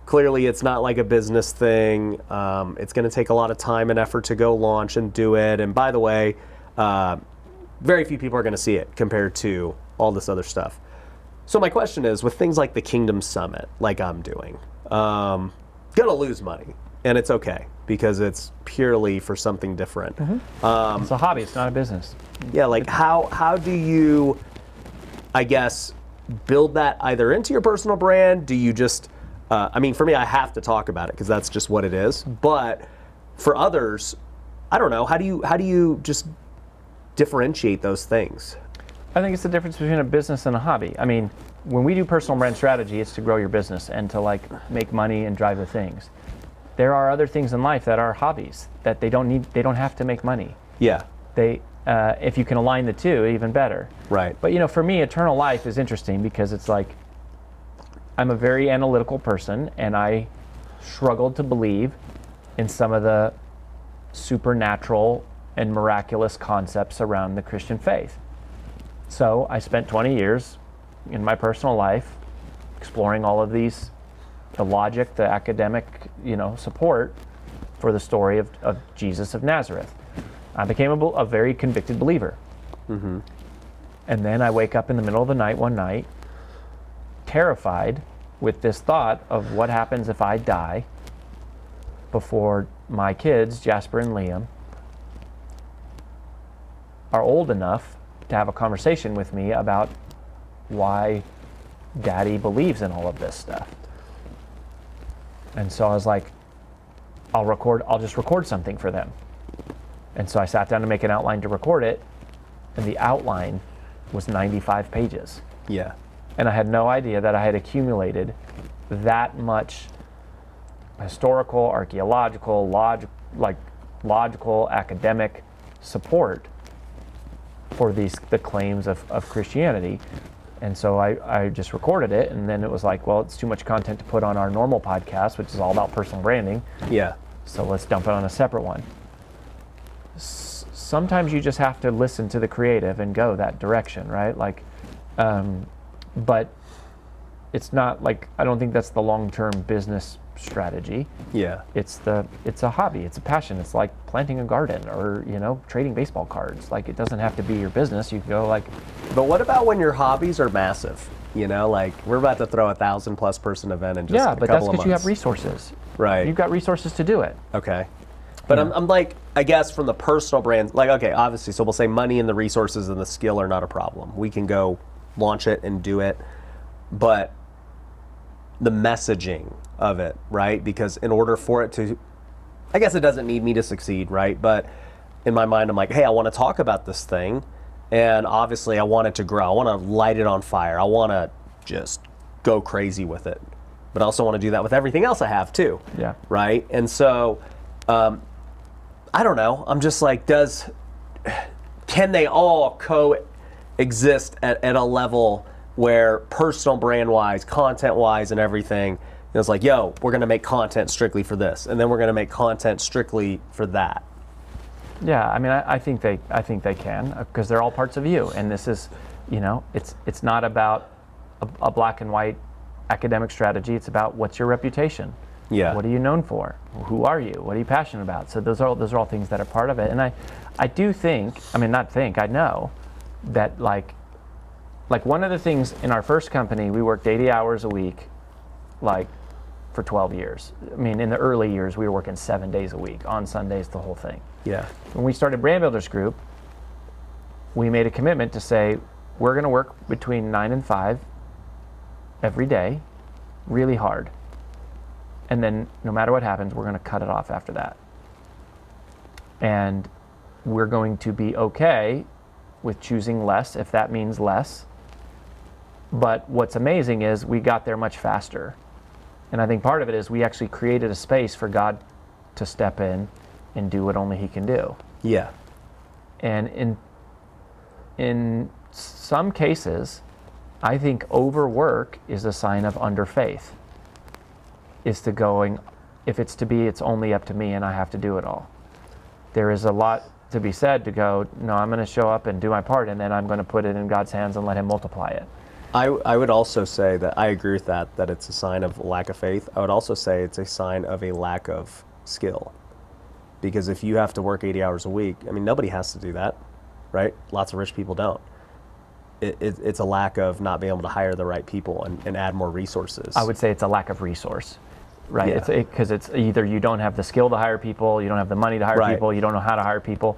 [SPEAKER 1] clearly it's not like a business thing. It's going to take a lot of time and effort to go launch and do it. And by the way, very few people are going to see it compared to all this other stuff. So my question is, with things like the Kingdom Summit, like I'm doing, gonna lose money, and it's okay because it's purely for something different.
[SPEAKER 2] It's a hobby, it's not a business.
[SPEAKER 1] Yeah, like how do you, I guess, build that either into your personal brand? Do you just, for me, I have to talk about it because that's just what it is. But for others, I don't know. How do you just differentiate those things?
[SPEAKER 2] I think it's the difference between a business and a hobby. I mean, when we do personal brand strategy, it's to grow your business and to like make money and drive the things. There are other things in life that are hobbies that they don't have to make money.
[SPEAKER 1] Yeah.
[SPEAKER 2] If you can align the two, even better.
[SPEAKER 1] Right.
[SPEAKER 2] But you know, for me, eternal life is interesting because it's like, I'm a very analytical person and I struggled to believe in some of the supernatural and miraculous concepts around the Christian faith. So I spent 20 years in my personal life exploring all of these, the logic, the academic, support for the story of Jesus of Nazareth. I became a very convicted believer. Mm-hmm. And then I wake up in the middle of the night one night, terrified with this thought of what happens if I die before my kids, Jasper and Liam, are old enough to have a conversation with me about why Daddy believes in all of this stuff. And so I was like, I'll just record something for them. And so I sat down to make an outline to record it, and the outline was 95 pages.
[SPEAKER 1] Yeah.
[SPEAKER 2] And I had no idea that I had accumulated that much historical, archaeological, logical, academic support for the claims of Christianity. And so I just recorded it, and then it was like, well, it's too much content to put on our normal podcast, which is all about personal branding.
[SPEAKER 1] Yeah.
[SPEAKER 2] So let's dump it on a separate one. Sometimes you just have to listen to the creative and go that direction, right? But it's not like, I don't think that's the long-term business strategy.
[SPEAKER 1] Yeah.
[SPEAKER 2] It's a hobby, it's a passion. It's like planting a garden or, trading baseball cards. Like, it doesn't have to be your business. You can go like.
[SPEAKER 1] But what about when your hobbies are massive? Like we're about to throw 1,000+ person event in just a couple of months.
[SPEAKER 2] Yeah, but that's because you have resources.
[SPEAKER 1] Right.
[SPEAKER 2] You've got resources to do it.
[SPEAKER 1] Okay. But yeah. I'm like, I guess from the personal brand, like, okay, obviously, so we'll say money and the resources and the skill are not a problem. We can go launch it and do it. But the messaging of it, right? Because in order for it to, I guess it doesn't need me to succeed, right? But in my mind, I'm like, hey, I want to talk about this thing. And obviously, I want it to grow. I want to light it on fire. I want to just go crazy with it. But I also want to do that with everything else I have too.
[SPEAKER 2] Yeah.
[SPEAKER 1] Right? And so, I don't know. I'm just like, can they all coexist at a level where personal brand-wise, content-wise, and everything, it's like, yo, we're going to make content strictly for this, and then we're going to make content strictly for that.
[SPEAKER 2] Yeah, I mean, I think they can, because they're all parts of you, and this is, it's not about a black and white academic strategy. It's about what's your reputation.
[SPEAKER 1] Yeah.
[SPEAKER 2] What are you known for? Who are you? What are you passionate about? So those are all things that are part of it. And I do think, I know that like one of the things in our first company, we worked 80 hours a week, like for 12 years. I mean, in the early years, we were working 7 days a week, on Sundays, the whole thing.
[SPEAKER 1] Yeah.
[SPEAKER 2] When we started Brand Builders Group, we made a commitment to say, we're going to work between 9 and 5 every day, really hard. And then no matter what happens, we're going to cut it off after that. And we're going to be okay with choosing less if that means less. But what's amazing is we got there much faster. And I think part of it is we actually created a space for God to step in and do what only He can do.
[SPEAKER 1] Yeah.
[SPEAKER 2] And in some cases, I think overwork is a sign of underfaith. Is to going, if it's to be, it's only up to me and I have to do it all. There is a lot to be said to go, no, I'm going to show up and do my part, and then I'm going to put it in God's hands and let Him multiply it.
[SPEAKER 1] I would also say that I agree with that it's a sign of lack of faith. I would also say it's a sign of a lack of skill. Because if you have to work 80 hours a week, I mean, nobody has to do that, right? Lots of rich people don't. It's a lack of not being able to hire the right people and add more resources.
[SPEAKER 2] I would say it's a lack of resource. Right,
[SPEAKER 1] yeah.
[SPEAKER 2] Because it's either you don't have the skill to hire people, you don't have the money to hire people, you don't know how to hire people.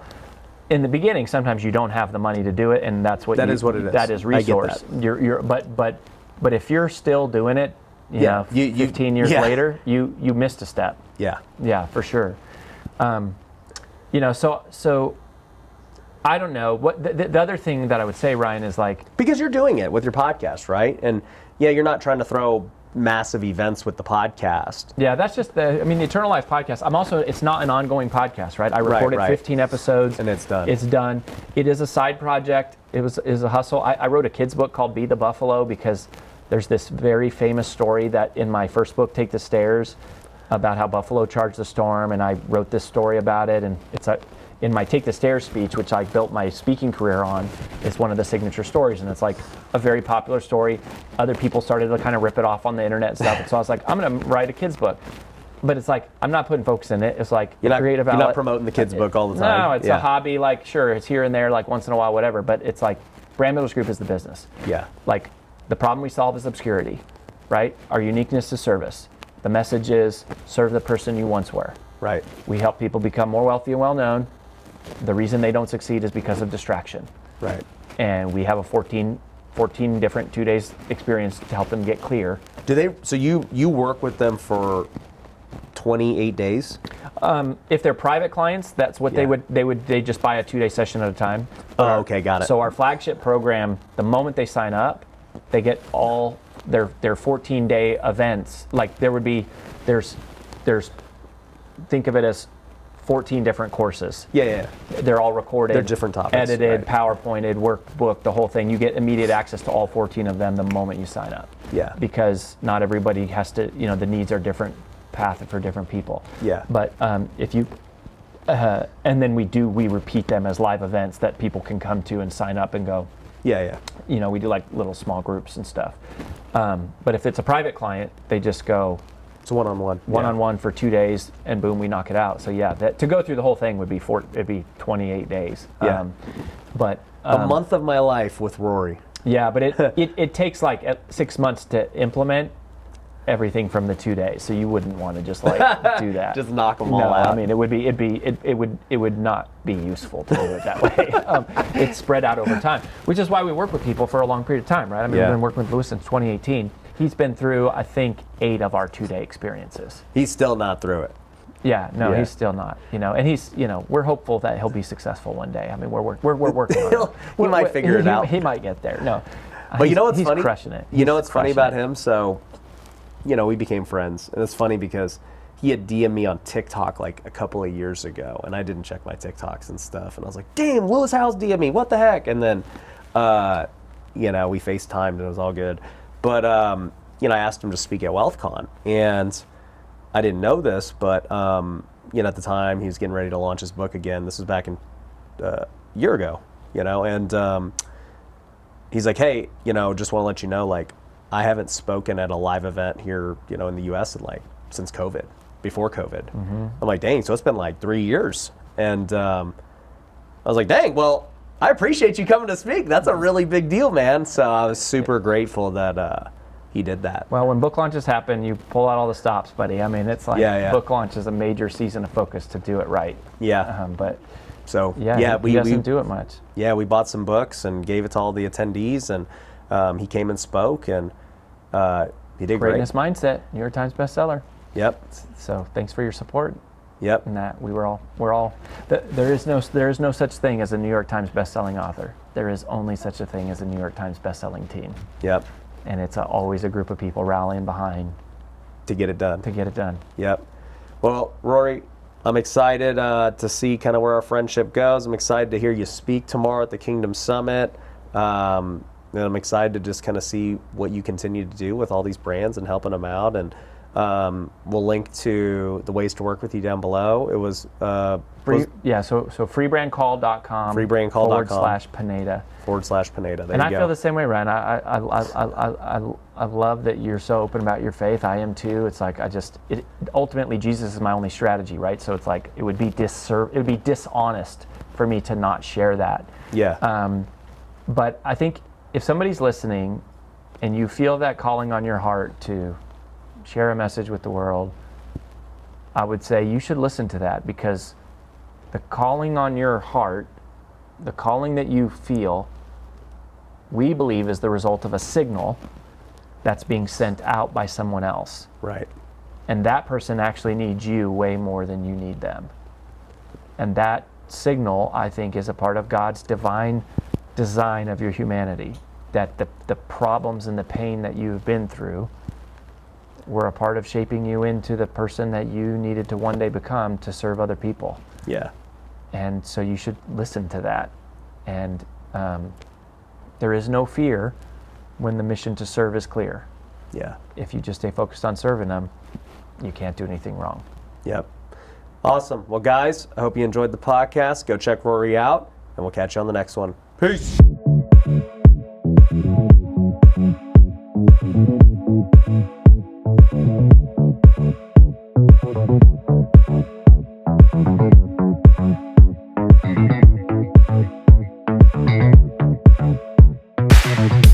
[SPEAKER 2] In the beginning, sometimes you don't have the money to do it, and that's what
[SPEAKER 1] that is what it is.
[SPEAKER 2] That is resource.
[SPEAKER 1] I get that.
[SPEAKER 2] But if you're still doing it, you know, 15 years later, you missed a step.
[SPEAKER 1] Yeah.
[SPEAKER 2] Yeah, for sure. You know, so I don't know. What the other thing that I would say, Ryan, is like,
[SPEAKER 1] because you're doing it with your podcast, right? And yeah, you're not trying to throw massive events with the podcast.
[SPEAKER 2] Yeah, that's just the Eternal Life podcast. It's not an ongoing podcast, right? I recorded 15 episodes.
[SPEAKER 1] And it's done.
[SPEAKER 2] It's done. It is a side project. Is a hustle. I wrote a kid's book called Be the Buffalo because there's this very famous story that in my first book, Take the Stairs, about how Buffalo charged the storm, and I wrote this story about it, and it's in my Take the Stairs speech, which I built my speaking career on, is one of the signature stories, and it's like a very popular story. Other people started to kind of rip it off on the internet and stuff, and so I was like, I'm going to write a kid's book. But it's like, I'm not putting focus in it. It's like,
[SPEAKER 1] you're
[SPEAKER 2] not
[SPEAKER 1] not promoting the kid's book all the time.
[SPEAKER 2] No, it's a hobby. Like, sure, it's here and there, like once in a while, whatever. But it's like, Brand Builders Group is the business.
[SPEAKER 1] Yeah.
[SPEAKER 2] Like, the problem we solve is obscurity, right? Our uniqueness is service. The message is serve the person you once were.
[SPEAKER 1] Right.
[SPEAKER 2] We help people become more wealthy and well-known. The reason they don't succeed is because of distraction.
[SPEAKER 1] Right.
[SPEAKER 2] And we have a 14 different 2 days experience to help them get clear.
[SPEAKER 1] So you work with them for 28 days?
[SPEAKER 2] If they're private clients, that's what they just buy a 2-day session at a time.
[SPEAKER 1] Oh, okay, got it.
[SPEAKER 2] So our flagship program, the moment they sign up, they get all their 14-day events. Like there's think of it as 14 different courses.
[SPEAKER 1] Yeah.
[SPEAKER 2] They're all recorded.
[SPEAKER 1] They're different topics.
[SPEAKER 2] Edited, PowerPointed, workbook, the whole thing. You get immediate access to all 14 of them the moment you sign up.
[SPEAKER 1] Yeah.
[SPEAKER 2] Because not everybody has to, the needs are different path for different people.
[SPEAKER 1] Yeah.
[SPEAKER 2] But if you, and then we repeat them as live events that people can come to and sign up and go.
[SPEAKER 1] Yeah.
[SPEAKER 2] We do like little small groups and stuff. But if it's a private client, they just go.
[SPEAKER 1] It's one-on-one.
[SPEAKER 2] One-on-one for 2 days, and boom, we knock it out. So yeah, to go through the whole thing would be 28 days.
[SPEAKER 1] Yeah.
[SPEAKER 2] But
[SPEAKER 1] a month of my life with Rory.
[SPEAKER 2] Yeah, but it takes like 6 months to implement everything from the 2 days. So you wouldn't want to just like do that.
[SPEAKER 1] Just knock them all out.
[SPEAKER 2] I mean, it would not be useful to do it that way. It's spread out over time, which is why we work with people for a long period of time, right? I mean, we've been working with Lewis since 2018. He's been through, I think, 8 of our 2-day experiences.
[SPEAKER 1] He's still not through it.
[SPEAKER 2] Yeah, no, he's still not. And he's, we're hopeful that he'll be successful one day. I mean, we're working on it.
[SPEAKER 1] He might figure it out.
[SPEAKER 2] He might get there. No,
[SPEAKER 1] but you know what's
[SPEAKER 2] he's
[SPEAKER 1] funny?
[SPEAKER 2] Crushing it.
[SPEAKER 1] You know what's funny about him? So, we became friends, and it's funny because he had DM'd me on TikTok like a couple of years ago, and I didn't check my TikToks and stuff, and I was like, "Damn, Lewis Howes DM'd me. What the heck?" And then, we FaceTimed, and it was all good. But I asked him to speak at WealthCon, and I didn't know this, but at the time he was getting ready to launch his book again. This was back in a year ago, and he's like, "Hey, just want to let you know, like, I haven't spoken at a live event here, in the U.S. since COVID, before COVID." Mm-hmm. I'm like, "Dang, so it's been like 3 years," and I was like, "Dang, well, I appreciate you coming to speak. That's a really big deal, man." So I was super grateful that he did that.
[SPEAKER 2] Well, when book launches happen, you pull out all the stops, buddy. I mean, it's like book launch is a major season of focus to do it right.
[SPEAKER 1] Yeah.
[SPEAKER 2] But
[SPEAKER 1] so
[SPEAKER 2] he doesn't do it much.
[SPEAKER 1] Yeah, we bought some books and gave it to all the attendees, and he came and spoke, and he did great.
[SPEAKER 2] Greatness Mindset, New York Times bestseller.
[SPEAKER 1] Yep.
[SPEAKER 2] So thanks for your support.
[SPEAKER 1] Yep.
[SPEAKER 2] And that we're all. There is no such thing as a New York Times bestselling author. There is only such a thing as a New York Times bestselling team.
[SPEAKER 1] Yep.
[SPEAKER 2] And it's always a group of people rallying behind
[SPEAKER 1] to get it done.
[SPEAKER 2] Yep.
[SPEAKER 1] Well, Rory, I'm excited to see kind of where our friendship goes. I'm excited to hear you speak tomorrow at the Kingdom Summit. And I'm excited to just kind of see what you continue to do with all these brands and helping them out. And we'll link to the ways to work with you down below. It was
[SPEAKER 2] so freebrandcall.com
[SPEAKER 1] freebrandcall.com
[SPEAKER 2] /Pineda.
[SPEAKER 1] There you
[SPEAKER 2] I
[SPEAKER 1] go.
[SPEAKER 2] feel the same way, Ryan. I love that you're so open about your faith. I am too. It's like ultimately Jesus is my only strategy, right? So it's like it would be dishonest for me to not share that.
[SPEAKER 1] Yeah.
[SPEAKER 2] But I think if somebody's listening and you feel that calling on your heart to share a message with the world, I would say you should listen to that, because the calling on your heart, the calling that you feel, we believe is the result of a signal that's being sent out by someone else.
[SPEAKER 1] Right.
[SPEAKER 2] And that person actually needs you way more than you need them. And that signal, I think, is a part of God's divine design of your humanity, that the problems and the pain that you've been through were a part of shaping you into the person that you needed to one day become to serve other people.
[SPEAKER 1] Yeah.
[SPEAKER 2] And so you should listen to that. And there is no fear when the mission to serve is clear.
[SPEAKER 1] Yeah.
[SPEAKER 2] If you just stay focused on serving them, you can't do anything wrong.
[SPEAKER 1] Yep. Awesome. Well, guys, I hope you enjoyed the podcast. Go check Rory out, and we'll catch you on the next one. Peace.